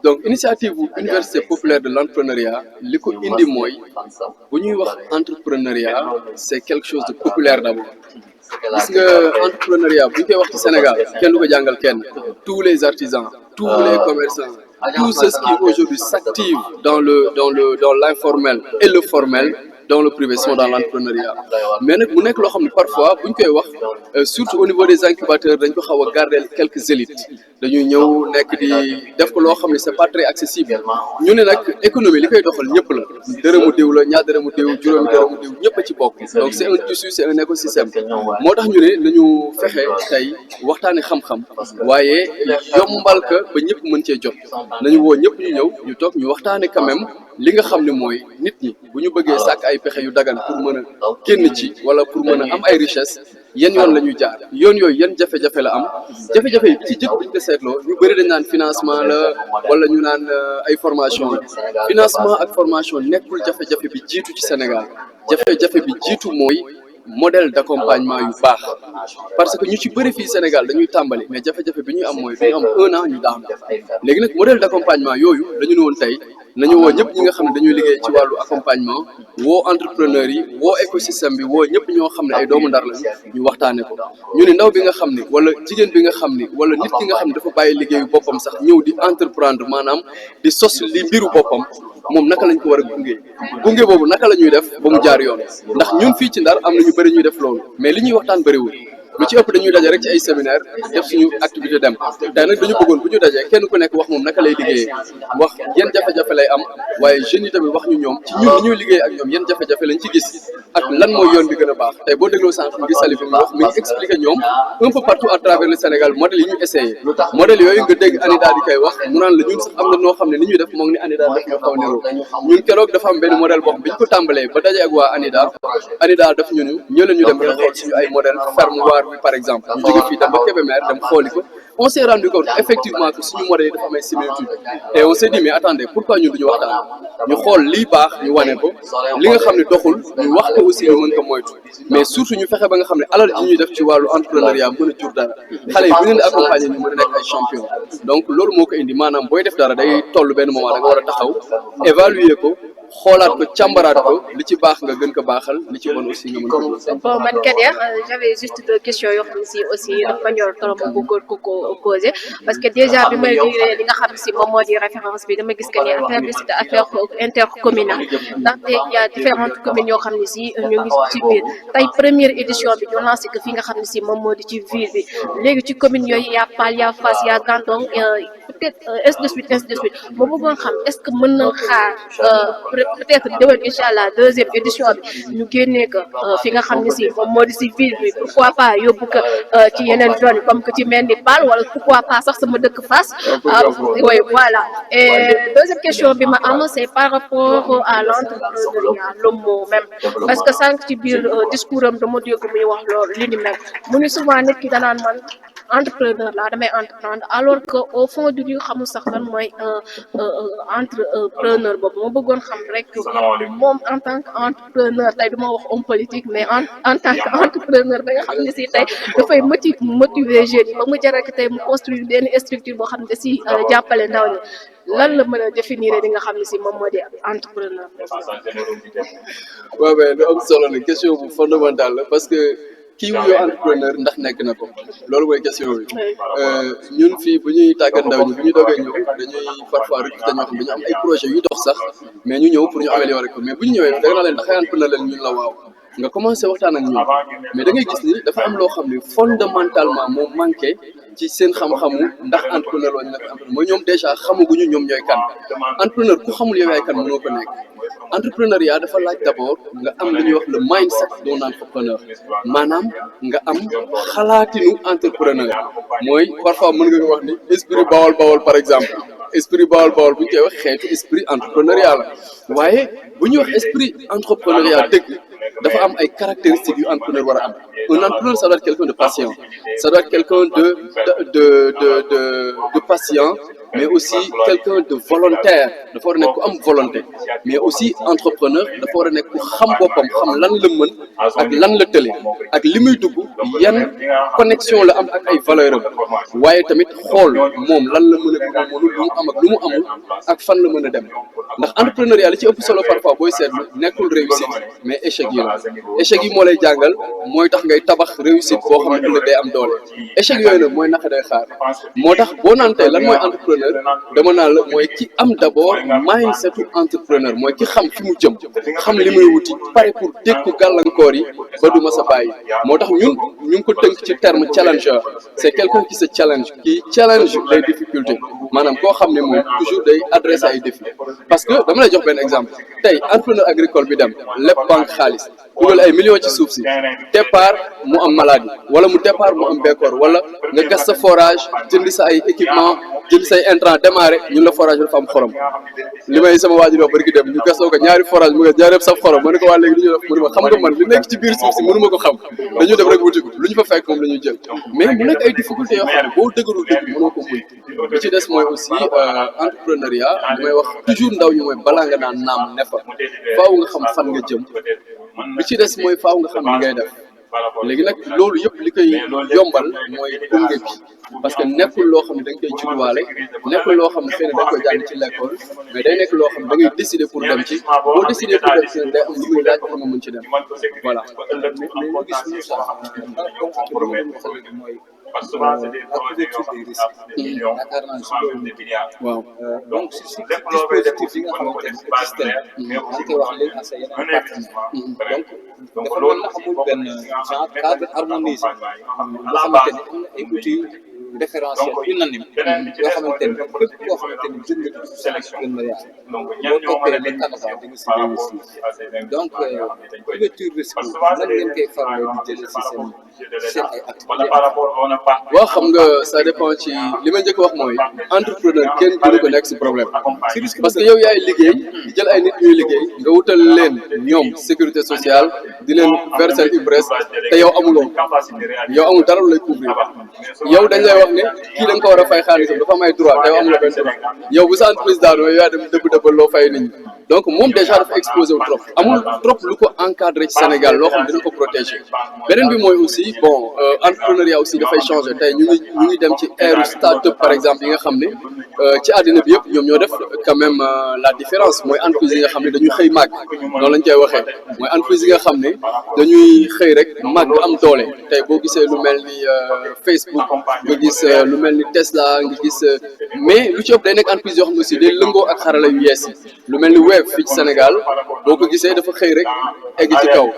donc initiative bu université populaire de l'entrepreneuriat li ko indi mooy bu ñuy wax entrepreneuriat c'est quelque chose de populaire d'abord gis nga entrepreneuriat bu ñu koy wax ci Sénégal kenn du ko jàngal kenn tous les artisans tous les commerçants tous ceux qui aujourd'hui s'activent dans l'informel et le formel dans le privé sont dans l'entrepreneuriat mais nag mu nekk loo xam ne parfois buñ koy wax surtout au niveau des incubateurs dañ ko xaw a garder quelques élites dañuy ñëw nekk di def ko loo xam ne c'est pas très accessible ñu ne nag économie li koy doxal ñëpp la dërëmu diw la ñaar dërëmu diw juróomi dërëmu diw ñëpp a ci bokk donc c'est un tissu c'est un écosystème moo tax ñu ne nañu fexe tey waxtaane xam-xam waaye yombal ka ba ñëpp mën cee jot nañu woo ñëpp ñu ñëw ñu toog ñu waxtaane quand même li nga xam ne mooy nit ñi bu ñu bëggee sàkk ay pexe yu dagan pour mën a génn ci wala pour mën a am ay richesse yan yoon la ñuy jaar yoon yooyu yan jafe-jafe la am jafe-jafe yi ci jëkk bi ñu ko seetloo ñu bëri dañ naan financement la wala ñu naan ay formation la financement ak formation nekkul jafe-jafe bi jiitu ci Sénégal jafe-jafe bi jiitu mooy modèle d'accompagnement yu baax parce que ñu ci bëri fii Sénégal dañuy tàmbali mais jafe-jafe bi ñuy am mooy dañu am 1 an ñu daan léegi nag modèle d'accompagnement yooyu dañu ne woon tey nañu woo ñëpp ñi nga xam ne dañuy liggéey ci wàllu accompagnement woo entrepreneurs yi woo écosystème bi woo ñëpp ñoo xam ne ay doomu ndar la ñu waxtaane ko ñu ne ndaw bi nga xam ne wala jigéen bi nga xam ne wala nit ki nga xam ne dafa bàyyi liggéeyu boppam sax ñëw di entreprendre maanaam di sos li mbiru boppam moom naka lañ ko war a gunge boobu naka la ñuy def ba mu jaar yoon ndax ñun fii ci ndar am na ñu bëri ñuy def loolu mais li ñuy waxtaan bëriwul lu ci ëpp dañuy daje rek ci ay séminaire def suñu activité dem tey nag dañu bëggoon bu ñu dajee kenn ku nekk wax moom naka lay liggéeyee wax yan jafe-jafe lay am waaye jeunes yi tamit wax ñu ñoom ci ñun li ñuy liggéey ak ñoom yan jafe-jafe lañ ci gis ak lan mooy yoon bi gën a baax tey boo dégloo sànq ngi sali fi mu wax mi ngi expliqué ñoom un peu partout à travers le Sénégal modèle yi ñu essayé modèle yooyu nga dégg ANIDA di koy wax mu naan la ñun sax am na noo xam ne ni ñuy def moom ni ANIDA daf ñoo xaw niroo ñun keroog dafa am benn modèle boo xam bi ñu ko tàmbalee ba dajee ak waa ANIDA daf ñu ñëw leen ñu dem ngeen xool suñu ay modèle fermoir bi par exemple ñu jóge fii dem ba Kébémer dem xooli ko on s'est rendu compte effectivement que suñu modèle yi dafa am ay similitude et on s'est dit mais attendez pourquoi ñun duñu waxtaan ñu xool lii baax ñu wane ko li nga xam ne doxul ñu wax ko aussi ñu mën ko moytu mais surtout ñu fexe ba nga xam ne alal ji ñuy def ci wàllu entrepreneuriat mën a jur dara xale yi bu leen di accompagner ñu mën a nekk ay champion donc loolu moo ko indi maanaam booy def dara day toll benn moment da nga war a taxaw évaluer ko xoolaat ko càmbaraat ko li ci baax nga gën ko baaxal li ci bon aussi nga mën ko. bon man Kader j'avais juste 2 questions yoo xam ne si aussi dafa ñor trop ma bëggoon ko poser parce que déjà bi may lire li nga xam si moom moo di référence bi dama gis que ni affaire bi c'est affaire intercommunale ndaxte il y a différentes communes yoo xam ne si ñu ngi ci biir tey première édition bi ñu lancé que fi nga xam ne si moom moo di ci ville bi léegi ci commune yooyu y a Pal y a Fass y a Gandon peut-être ainsi de suite ma bëggoon xam est-ce que mën na xaar peut-être déwén incha allah 2e édition bi ñu génnee ko fi nga xam ne si moom moo di si ville bi pourquoi pas yóbbu ko ci yeneen zone yi comme que ci mel ni Pal wala pourquoi pas sax sama dëkk Fass oui voilà et 2e question bi ma am c'est par rapport à l'entrepreneuriat le mot même parce que sànq ci biir discours am dama dégg muy wax loolu li ni mel mu ni souvent nit ki danaan man entrepreneur la damay entreprendre alors que au fond du li xamul sax lan mooy entrepreneur boobu moo bëggoon xam rek moom en tant que entrepreneur tey du ma wax homme politique mais en tant que entrepreneur ba nga xam ne si tey dafay motiver jeunes yi ba mu jaral tey mu construire benn structure boo xam ne si jàppale ndaw ñi lan la mën a définir li nga xam ne si moom moo di entrepreneur. waaw mais lu am solo la question bu fondamentale la parce que kii wuyoo entrepreneur ndax nekk na ko loolu mooy question bi ñun fii bu ñuy tàggat ndaw ñi bu ñu doogee ñëw dañuy parfois recruter ñoo xam dañu am ay projets yu dox sax mais ñu ñëw pour ñu améliorer ko mais bu ñu ñëwee da nga leen ndax entrepreneur leen ñun la waaw nga commencé waxtaan ak ñun mais da ngay gis ni dafa am loo xam ne fondamentalement moo manqué ci seen xam-xamu ndax entrepreneur wala nekk entrepreneur mooy ñoom déjà xamaguñu ñoom ñooy kan entrepreneur ku xamul yow yaay kan mënoo ko nekk entrepreneuriat dafa laaj d'abord nga am li ñuy wax le mindset d'un entrepreneur maanaam nga am xalaatinu entrepreneur mooy parfois mën nga wax ni esprit bawol par exemple esprit bawol bu ñu koy wax xeetu esprit entrepreneuriat la waaye bu ñuy wax esprit entrepreneuriat dëgg dafa am ay caractéristiques yu entrepreneur war a am un entrepreneur ça doit être quelqu'un de patient ça doit être quelqu'un de patient mais aussi quelqu'un de volontaire dafa war a nekk ku am volonté mais aussi entrepreneur dafa war a nekk ku xam boppam xam lan la mën ak lan la tële ak li muy dugg yan connexion la am ak ay valeur am waaye tamit xool moom lan la mën a mënul lu mu am ak lu mu amul ak fan la mën a dem ndax entrepreneuriat li ci ëpp solo parfois booy seetlu nekkul réussite mais échec yi la échec yi moo lay jàngal mooy tax ngay ngay tabax réussite boo xam ne day am doole échec yooyu nag mooy naka day xaar moo tax boo naan tey lan mooy entrepreneur dama naan la mooy ki am d'abord mindsetu entrepreneur mooy ki xam fi mu jëm xam li muy wuti pare pour dékku gàllankoor yi ba du ma sa bàyyi moo tax ñun ñu ngi ko tënk ci terme challenger c'est quelqu'un qui se challenge qui challenge les difficultés maanaam koo xam ne moom toujours day adresser ay défis parce que dama lay jox benn exemple tey entrepreneur agricole bi dem lépp banque xaalis dugal ay millions ci suuf si départ mu am maladie wala mu départ mu am bekkoor wala nga gas sa forage jënd sa ay équipement jënd say intrant démarré ñun la forage bi dafa am xorom li may sama waajur wax bari ki dem ñu gasoo ko ñaari forage mu nga ñaari yëpp saf xorom ma ne ko waa léegi li ñu def mu ne ma xam nga man li nekk ci biir suuf si mënu ma ko xam dañu def rek wuti ko lu ñu fa fekk moom la ñuy jël mais mu nekk ay difficultés yoo xam ne boo dëgërul dëgg mënoo ko muñ li ci des mooy aussi entrepreneuriat li may wax toujours ndaw ñi mooy balaa nga naan naam ne fa faaw nga xam fan nga jëm li ci des mooy faaw nga xam li ngay def léegi nag loolu yëpp li koy yombal mooy gunge bi parce que nekkul loo xam ne da nga koy judduwaale nekkul loo xam ne xëy na da nga koy jàng ci l'école mais day nekk loo xam ne da ngay décider pour dem ci boo décider pour dem ci day am lu muy laaj pour nga mën ci dem voilà. Parce que souvent c'est des projets yoo xam ne millions des milliards. waaw donc si dispositif yi nga xamante ne système mais aussi wax léegi ak sa yeneen partenaires donc loolu la amul benn genre cadre harmonisé boo xamante ne am na ay outils référentiel unanime yoo xamante ne képp koo xamante ne jënd nga ci sélection boo toppee le Canada di nga si réussir donc couverture risque nan ngeen koy farloo di jëlee si seen ay activités. waaw xam nga ça dépend ci li ma njëkk wax mooy entrepreneur kenn gënu ko nekk si problème parce que yow yaay liggéey di jël ay nit ñuy liggéey nga wutal leen ñoom sécurité sociale di leen verser IPRES te yow amuloo amul dara lu lay couvrir yow dañ lay wax ne kii da nga ko war a fay xaalisam dafa am ay droit te yow amuloo benn droit yow bu sa entreprise daanoo yaa dem dëbb loo fay nit ñi donc moom déjà dafa exposé wu trop amul trop lu ko encadré ci Sénégal loo xam dina ko protéger beneen bi mooy aussi bon entrepreneuriat aussi dafay changer tey ñu ngi dem ci ère start-up par exemple yi nga xam ne ci àddina bi yëpp ñoom ñoo def quand même la différence mooy entreprise yi nga xam ne dañuy xëy màgg noonu lañ koy waxee mooy entreprise yi nga xam ne dañuy xëy rek màgg am doole tey boo gisee lu mel ni Facebook nga gis lu mel ni Tesla nga gis mais lu ci ëpp day nekk entreprise yoo xam ne aussi day lëngoo ak xarala yu yees yi lu mel ni web fii ci Sénégal boo ko gisee dafa xëy rek egg ci kaw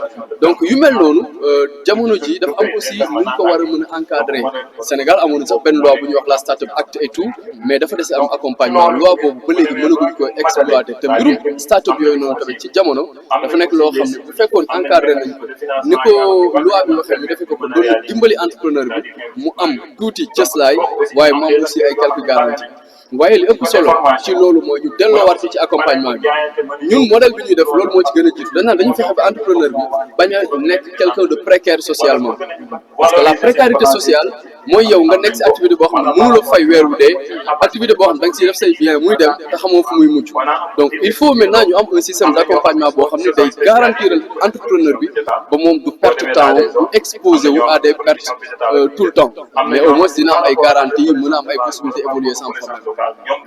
donc yu mel noonu jamono ji dafa am aussi nu ñu ko war a mën a encadrer Sénégal amoon na sax benn loi bu ñuy wax la Start-up Act et tout mais dafa dese am accompagnement loi boobu ba léegi mënaguñ ko exploiter te mbirum start-up yooyu noonu tamit ci jamono dafa nekk loo xam ne bu fekkoon encadré nañ ko ni ko loi bi waxee ñu defee ko ko doon dimbali entrepreneur bi mu am tuuti cëslaay waaye mu am aussi ay quelques garanties waaye li ëpp solo ci loolu mooy ñu delloowaat ci accompagnement bi ñun modèle bi ñuy def loolu moo ci gën a jiitu dañ naan dañu fexe ba entrepreneur bi bañ a nekk quelqu'un de précaire socialement parce que la précarité sociale mooy yow nga nekk si activité boo xam ne mënuloo fay weer wu dee activité boo xam ne da nga siy def say bien muy dem te xamoo fu muy mucc donc il faut maintenant ñu am un système d'accompagnement boo xam ne day garantir entrepreneur bi ba moom du perte temps du exposé wu à des pertes tout le temps mais au moins dina am ay garanties mën a am ay possibilités évoluer sans problème.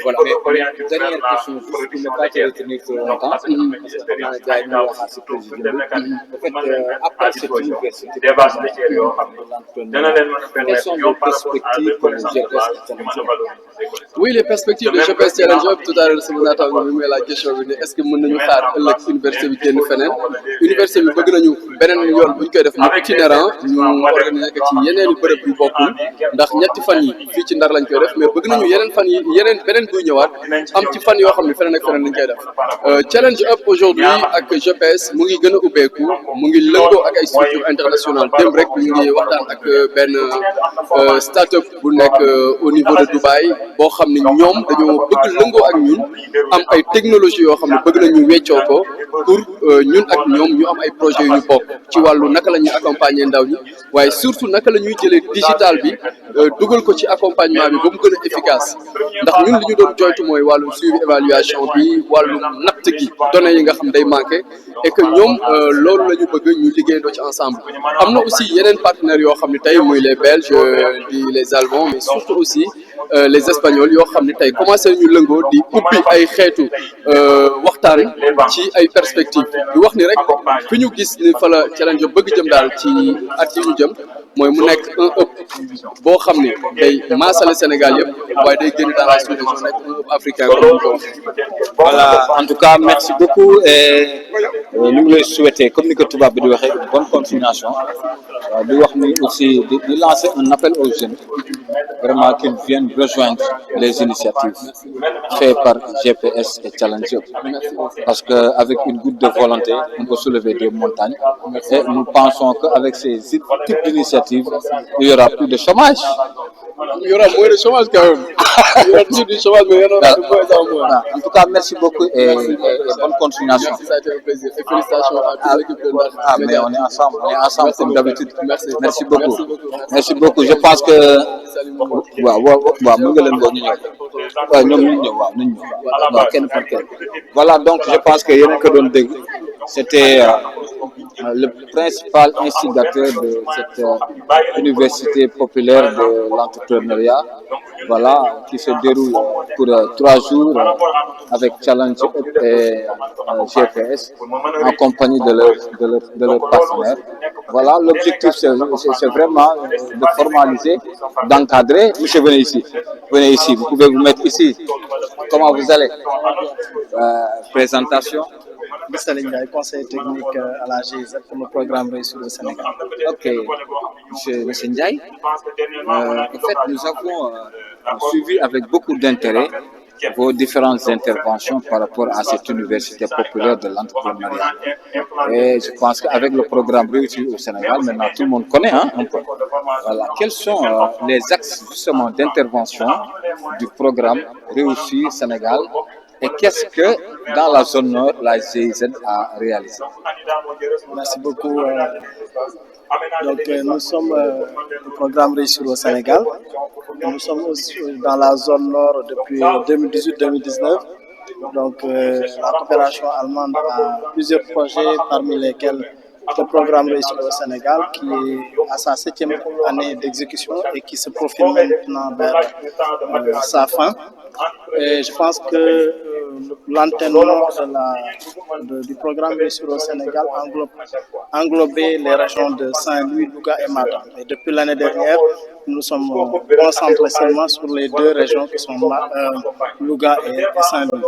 Voilà, mais dernière question, juste pour ne pas te retenir trop longtemps, parce que xam naa ne gars yi ñu waxaat si président bi. En fait, après cette université de l'entrepreneuriat, quelles sont les perspectives pour le GPS international? Oui, les perspectives de GPS Challenger tout à l'heure sama naataango bi mooy la question bi ne est-ce que mën nañu xaar ëllëg université bi génn feneen université bi bëgg nañu beneen yoon bu ñu koy def mu itinérant ñu organiser ko ci yeneen i bërëb yu bokkul ndax ñetti fan yi fii ci Ndar lañ koy def mais bëgg nañu yeneen fan yi beneen buy ñëwaat am ci fan yoo xam ne feneen ak feneen lañ koy def Challenge Up aujourd'hui ak GPS mu ngi gën a ubbeeku mu ngi lëngoo ak ay structures internationales démb rek ñu ngi waxtaan ak benn start-up bu nekk au niveau de Dubaï boo xam ne ñoom dañoo bëgg lëngoo ak ñun am ay technologie yoo xam ne bëgg nañu weccoo ko pour ñun ak ñoom ñu am ay projets yu ñu bokk ci wàllu naka la ñuy accompagner ndaw ñi waaye surtout naka la ñuy jëlee digital bi dugal ko ci accompagnement bi ba mu gën a efficace ndax ñun li ñu doon joytu mooy wàllu suivi évaluation bi wàllu natt gi données yi nga xam day manqué et que ñoom loolu la ñu bëgg ñu liggéeyandoo ci ensemble am na aussi yeneen partenaires yoo xam ne tey muy les Belges di les Allemands mais surtout aussi les Espagnols yoo xam ne tey commencé nañu lëngoo di ubbi ay xeetu waxtaan ci ay perspectives di wax ni rek fi ñu gis ni fa la Challenge Up bëgg jëm daal ci at yi ñu jëm mooy mu nekk un hub boo xam ne day maasale Sénégal yëpp waaye day génn dans la sous-région nekk un hub africain comme ni ko waxee. Voilà, en tout cas merci beaucoup et ñu ngi lay souhaiter comme ni ko tubaab bi di waxee une bonne continuation di wax ni aussi di lancer un appel aux jeunes vraiment qu'ils viennent rejoindre les initiatives faites par GPS et Challenge Up parce que avec une goutte de volonté on peut soulever des montagnes et nous pensons qu'avec ces types d'initiatives il y aura plus de chômage. Il y aura moins de chômage quand même. Il y aura plus de chômage, mais il y en aura de moins en moins. Voilà. En tout cas, merci beaucoup et bonne continuation. Merci, ça a été un plaisir. Et félicitations à toute l'équipe de Ndar. Ah, mais on est ensemble comme d'habitude. Merci beaucoup. Merci beaucoup. Je pense que waaw mën nga leen boo ñu ñëw waaw ñoom ñu ñëw waaw nañ ñëw waaw kenn par kenn. Voilà donc je pense que yéen a ko doon dégg c'était le principal instigateur de cette université populaire de l'entrepreneuriat, voilà, qui se déroule pour 3 jours avec Challenge Up et GPS en compagnie de leurs partenaires. Voilà, l'objectif c'est vraiment de formaliser, d'encadrer. Monsieur, venez ici, vous pouvez vous mettre ici. Comment vous allez? Présentation. Mr. Ndiaye, conseiller technique à la GIZ pour le programme Réussir au Sénégal. Ok, monsieur Ndiaye, en fait, nous avons suivi avec beaucoup d'intérêt vos différentes interventions par rapport à cette université populaire de l'entrepreneuriat. Et je pense qu'avec le programme Réussir au Sénégal, maintenant tout le monde connaît un peu. Voilà. Quels sont les axes justement d'intervention du programme Réussir Sénégal? Et qu'est-ce que, dans la zone nord, la GIZ a réalisé? Merci beaucoup. Donc, nous sommes le programme Réussir au Sénégal. Nous sommes aussi dans la zone nord depuis 2018-2019. Donc, la coopération allemande a plusieurs projets, parmi lesquels le programme Réussir au Sénégal, qui est à sa 7e année d'exécution et qui se profile maintenant vers sa fin. Et je pense que l'antenne nord du programme Réussir au Sénégal englobait les régions de Saint-Louis, Louga et Matam. Et depuis l'année dernière, nous sommes concentrés seulement sur les 2 régions qui sont Louga et Saint-Louis.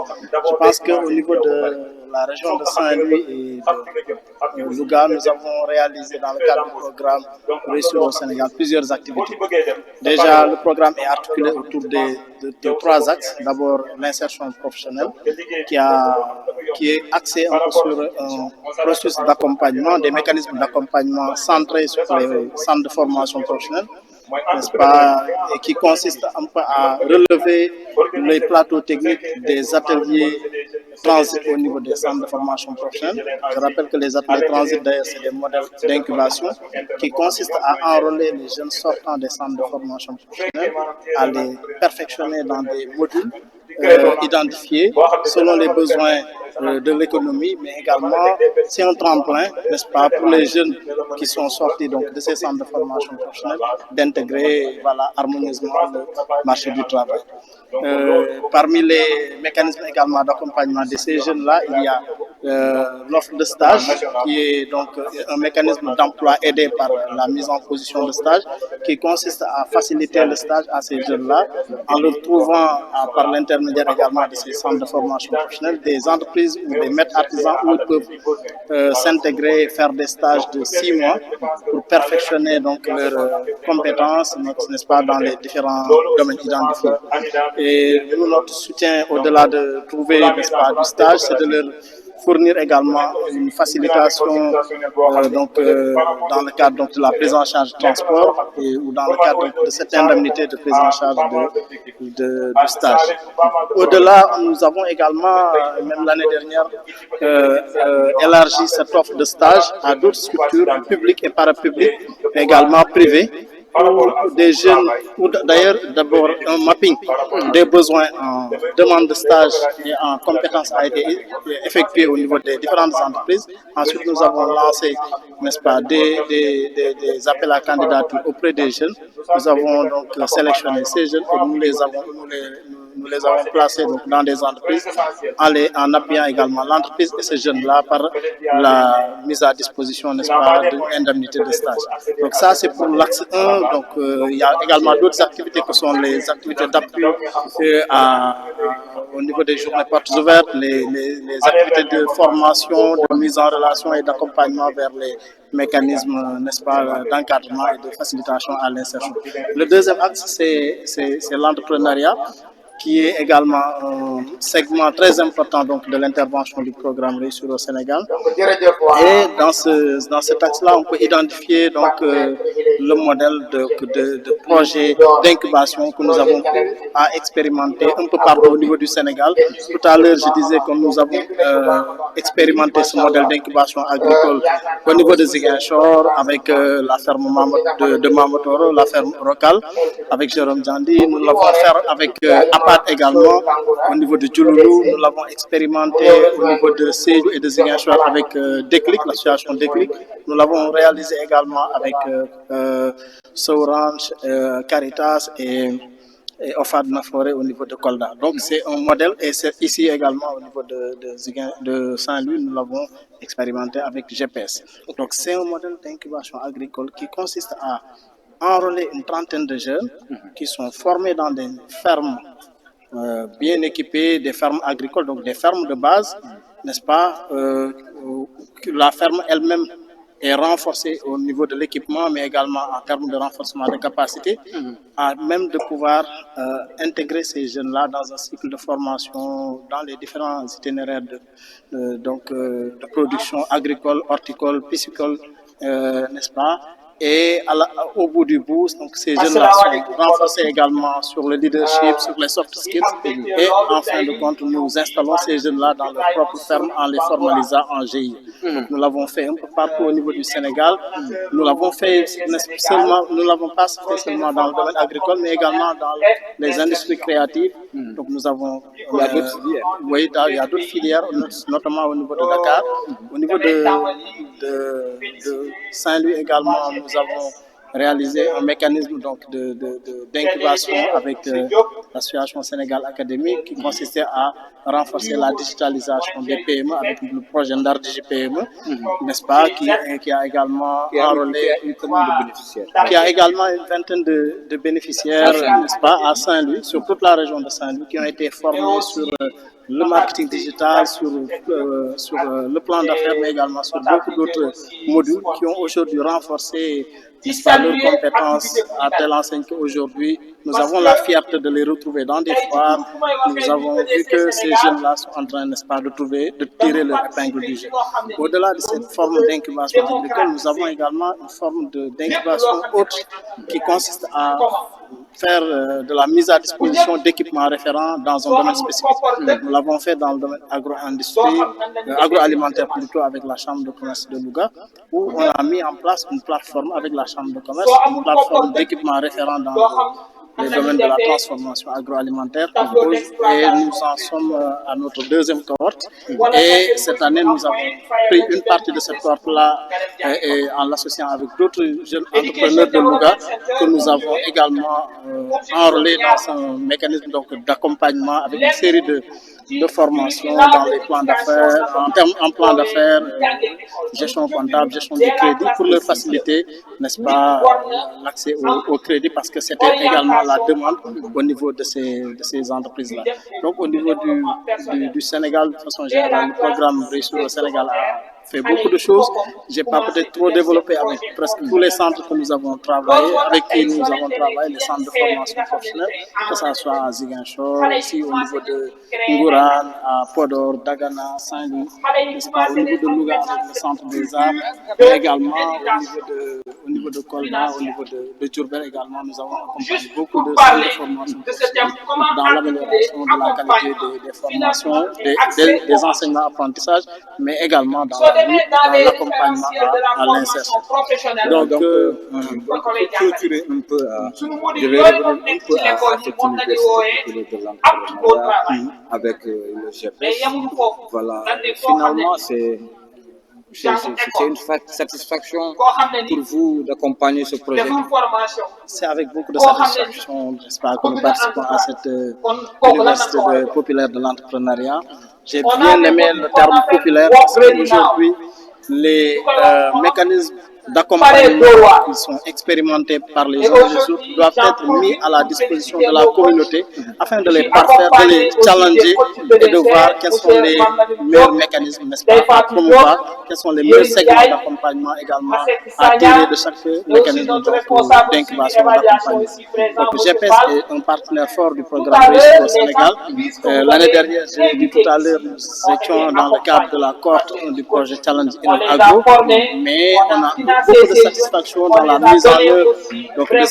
Je pense qu'au niveau de la région de Saint-Louis et de Louga, nous avons réalisé dans le cadre du programme Réussir au Sénégal plusieurs activités. Déjà, le programme est articulé autour de 3 axes. D'abord, l'insertion professionnelle qui est axée sur un processus d'accompagnement, des mécanismes d'accompagnement centrés sur les centres de formation professionnelle, n'est-ce pas, et qui consiste un peu à relever les plateaux techniques des ateliers transit au niveau des centres de formation professionnelle. Je rappelle que les ateliers transit, d'ailleurs, c'est des modèles d'incubation qui consistent à enrôler les jeunes sortant des centres de formation professionnelle, à les perfectionner dans des modules identifiés selon les besoins de l'économie, mais également c'est un tremplin, n'est-ce pas, pour les jeunes qui sont sortis donc de ces centres de formation professionnelle, d'intégrer harmonieusement le marché du travail. Parmi les mécanismes également d'accompagnement de ces jeunes-là, il y a l'offre de stage, qui est donc un mécanisme d'emploi aidé par la mise en position de stage, qui consiste à faciliter le stage à ces jeunes-là, en leur trouvant, par l'intermédiaire également de ces centres de formation professionnelle, des entreprises ou des maîtres artisans où ils peuvent s'intégrer et faire des stages de 6 mois pour perfectionner donc leurs compétences, n'est-ce pas, dans les différents domaines identifiés. Et nous, notre soutien, au-delà de trouver, n'est-ce pas, du stage, c'est de leur fournir également une facilitation dans le cadre donc, de la prise en charge du transport ou dans le cadre de cette indemnité de prise en charge du stage. Au-delà, nous avons également, même l'année dernière, élargi cette offre de stage à d'autres structures publiques et parapubliques, également privées, ou des jeunes, ou d'ailleurs d'abord un mapping des besoins en demande de stage et en compétences a été effectué au niveau des différentes entreprises. Ensuite, nous avons lancé, n'est-ce pas, des appels à candidature auprès des jeunes. Nous avons donc sélectionné ces jeunes et nous les avons placés donc, dans des entreprises en appuyant également l'entreprise et ces jeunes-là par la mise à disposition, n'est-ce pas, d'une indemnité de stage. Donc ça, c'est pour l'axe 1. Donc il y a également d'autres activités que sont les activités d'appui au niveau des journées portes ouvertes, les activités de formation, de mise en relation et d'accompagnement vers les mécanismes, n'est-ce pas, d'encadrement et de facilitation à l'insertion. Le deuxième axe, c'est l'entrepreneuriat, qui est également un segment très important donc, de l'intervention du programme Réussir au Sénégal. Et dans cet axe-là, on peut identifier donc, le modèle de projet d'incubation que nous avons à expérimenter un peu partout au niveau du Sénégal. Tout à l'heure, je disais que nous avons expérimenté ce modèle d'incubation agricole au niveau de Ziguinchor avec la ferme de Mamotoro, la ferme Rocal, avec Jérôme Djandi. Nous l'avons fait avec également au niveau de Djouloulou, nous l'avons expérimenté au niveau de Sédou et de Ziguinchor avec Déclic, l'association Déclic. Nous l'avons réalisé également avec Saurange, Caritas et Ofad Naforé au niveau de Kolda. Donc c'est un modèle et c'est ici également au niveau de Saint-Louis, nous l'avons expérimenté avec GPS. Donc c'est un modèle d'incubation agricole qui consiste à enrôler une trentaine de jeunes qui sont formés dans des fermes bien équipées, des fermes agricoles, donc des fermes de base, n'est-ce pas? La ferme elle-même est renforcée au niveau de l'équipement, mais également en termes de renforcement de capacité, à même de pouvoir intégrer ces jeunes-là dans un cycle de formation dans les différents itinéraires de production agricole, horticole, piscicole, n'est-ce pas? Et au bout du bout, donc, ces jeunes-là sont renforcés également sur le leadership, sur les soft skills. Et en fin de compte, nous installons ces jeunes-là dans leur propre ferme en les formalisant en GIE. Donc, nous l'avons fait un peu partout au niveau du Sénégal. Nous l'avons fait nous l'avons pas fait seulement dans le domaine agricole, mais également dans les industries créatives. Donc nous avons, il y a d'autres filières, notamment au niveau de Dakar, au niveau de Saint-Louis également. Nous avons réalisé un mécanisme d'incubation avec l'association Sénégal Académique qui consistait à renforcer la digitalisation des PME avec le projet Ndar DigiPME, n'est-ce pas, qui a également enrôlé qui a également une vingtaine de bénéficiaires, n'est-ce pas, à Saint-Louis, sur toute la région de Saint-Louis, qui ont été formés sur le marketing digital, sur le plan d'affaires, mais également sur beaucoup d'autres modules qui ont aujourd'hui renforcé leurs compétences à telle enseigne qu'aujourd'hui, nous avons la fierté de les retrouver dans des foires. Nous avons vu que ces jeunes-là sont en train, n'est-ce pas, de tirer leur épingle du jeu. Au-delà de cette forme d'incubation agricole, nous avons également une forme d'incubation autre qui consiste à faire de la mise à disposition d'équipements référents dans un domaine spécifique. Nous l'avons fait dans le domaine agroalimentaire plutôt avec la Chambre de commerce de Louga, où on a mis en place une plateforme avec la Chambre de commerce, une plateforme d'équipements référents dans le domaine de la transformation agroalimentaire. Et nous en sommes à notre deuxième cohorte. Et cette année, nous avons pris une partie de cette cohorte-là en l'associant avec d'autres jeunes entrepreneurs de Louga que nous avons également enrôlés dans un mécanisme d'accompagnement avec une série de formation dans les plans d'affaires, en plan d'affaires, gestion comptable, gestion du crédit, pour leur faciliter, n'est-ce pas, l'accès au crédit, parce que c'était également la demande au niveau de ces entreprises-là. Donc au niveau du Sénégal, de façon générale, le programme Réussir au Sénégal a fait beaucoup de choses. Je n'ai pas peut-être trop développé avec presque tous les centres que nous avons travaillé, avec qui nous avons travaillé, les centres de formation professionnelle, que ce soit à Ziguinchor, ici au niveau de Ngourane, à Podor, Dagana, Saint-Louis, au niveau de Louga avec le centre des arts, mais également au niveau de Kolda, au niveau de Diourbel également, nous avons accompagné beaucoup de centres de formation professionnelle dans l'amélioration de la qualité des formations, des enseignements apprentissages, mais également dans dans l'accompagnement à l'insertion. Donc, pour clôturer un peu, je vais revenir un peu à cette université de l'entrepreneuriat avec le GPS. Voilà, finalement, c'est une satisfaction pour vous d'accompagner ce projet. C'est avec beaucoup de satisfaction, n'est-ce pas, que nous participons à cette université populaire de l'entrepreneuriat. J'ai bien aimé le terme populaire parce qu'aujourd'hui, les mécanismes d'accompagnement qui sont expérimentés par les autres doivent être mis à la disposition de la communauté afin de les parfaire, de les challenger et de voir quels sont les meilleurs mécanismes, n'est-ce pas, à promouvoir, quels sont les meilleurs segments d'accompagnement également à tirer de chaque mécanisme d'incubation d'accompagnement. Donc GPS est un partenaire fort du programme Réussir au Sénégal. L'année dernière, j'ai dit tout à l'heure, nous étions dans le cadre de la cohorte du projet Challenge Innov Agro, mais on a beaucoup de satisfaction dans la mise en œuvre donc, de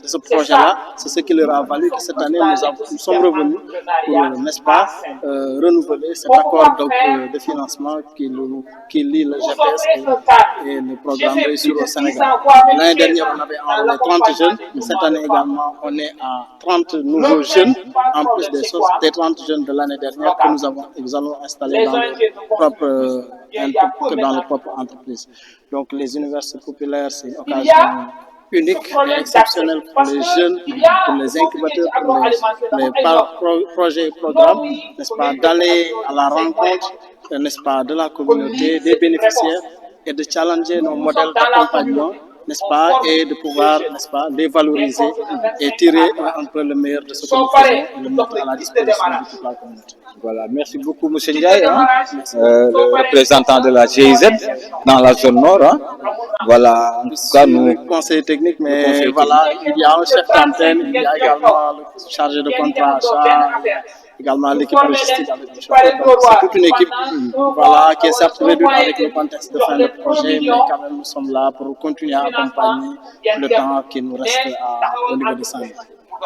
ce projet-là. C'est ce qui leur a valu que cette année, nous sommes revenus pour, n'est-ce pas, renouveler cet accord donc, de financement qui lie le GPS et le programme Réussir au Sénégal. L'année dernière, on avait enrôlé 30 jeunes. Cette année également, on est à 30 nouveaux jeunes, en plus des 30 jeunes de l'année dernière que nous allons installer dans nos propres entreprises. Donc les universités populaires, c'est une occasion unique et exceptionnelle pour les jeunes, pour les incubateurs, pour les projets et programmes, n'est-ce pas, d'aller à la rencontre, n'est-ce pas, de la communauté, des bénéficiaires et de challenger nos modèles d'accompagnement, n'est-ce pas, et de pouvoir, n'est-ce pas, les valoriser et tirer un peu le meilleur de ce que nous faisons et le mettre à la disposition de toute la communauté. Voilà, merci beaucoup, M. Ndiaye, le représentant de la GIZ dans la zone nord. Voilà, en tout cas, nous. Conseil technique, mais voilà, il y a un chef d'antenne, il y a également le chargé de contrat achat, également l'équipe logistique avec le chauffeur. C'est toute une équipe voilà, qui est certes réduite avec le contexte de fin de projet, mais quand même nous sommes là pour continuer à accompagner le temps qui nous reste au niveau de Saint-Louis.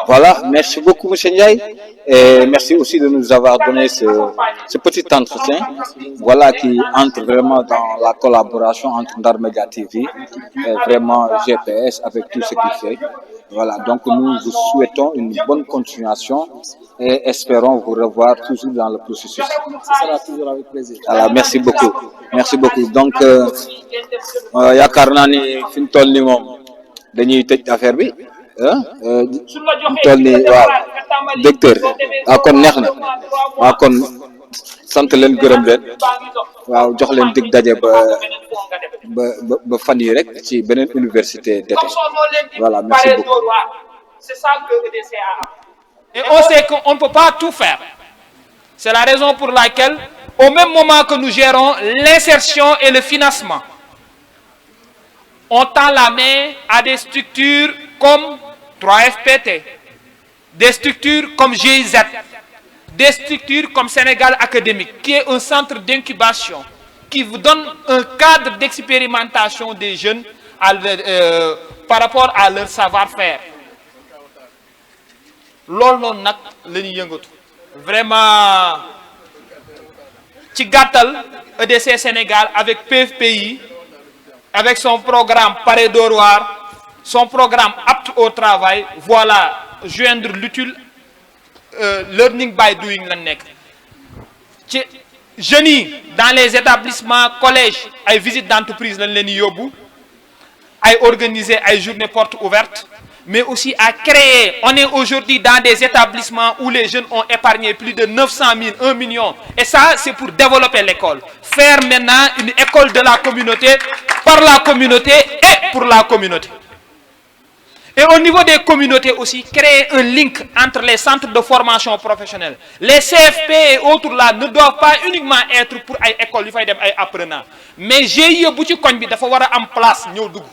Voilà, merci beaucoup M. Ndiaye et merci aussi de nous avoir donné ce petit entretien voilà, qui entre vraiment dans la collaboration entre Ndar Media TV et vraiment GPS avec tout ce qu'il fait. Voilà, donc nous vous souhaitons une bonne continuation et espérons vous revoir toujours dans le processus. Ce sera toujours avec plaisir. Voilà, merci beaucoup. Merci beaucoup. Donc, yaakaar naa ni fi ñu toll nii moom dañuy tëj affaire bi. toll nii waaw docteur kon neex na waaw kon sant leen gërëm leen waaw jox leen dig daje ba fan yi rek ci beneen université d'été voilà merci beaucoup. Et on sait qu'on ne peut pas tout faire. C'est la raison pour laquelle au même moment que nous gérons l'insertion et le financement, on tend la main à des structures comme 3FPT, des structures comme GIZ, des structures comme Sénégal Académique, qui est un centre d'incubation, qui vous donne un cadre d'expérimentation des jeunes par rapport à leur savoir-faire. Vraiment, ci gàttal EDC Sénégal avec PFPI, avec son programme Paré Dóor son programme apte au travail, voilà, joindre l'utile, learning by doing la nek. Ci jeunes yi dans les établissements, collèges, ay visites d'entreprise lañ leen yóbbu, ay organiser ay journées portes ouvertes, mais aussi à créer. On est aujourd'hui dans des établissements où les jeunes ont épargné plus de 900 000, 1 million. Et ça, c'est pour développer l'école. Faire maintenant une école de la communauté, par la communauté et pour la communauté. Et au niveau des communautés aussi, créer un link entre les centres de formation professionnelle. Les CFP et autres là ne doivent pas uniquement être pour les écoles, il faut des apprenants. Mais GIE Bouti Kogne dafa wara am place ñeu dugg.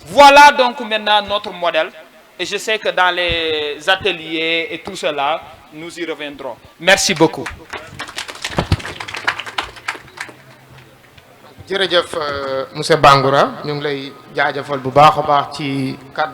Voilà donc maintenant notre modèle. Et je sais que dans les ateliers et tout cela, nous y reviendrons. Merci beaucoup. jërëjëf monsieur Bangoura ñu ngi lay jaajëfal bu baax a baax ci kàddu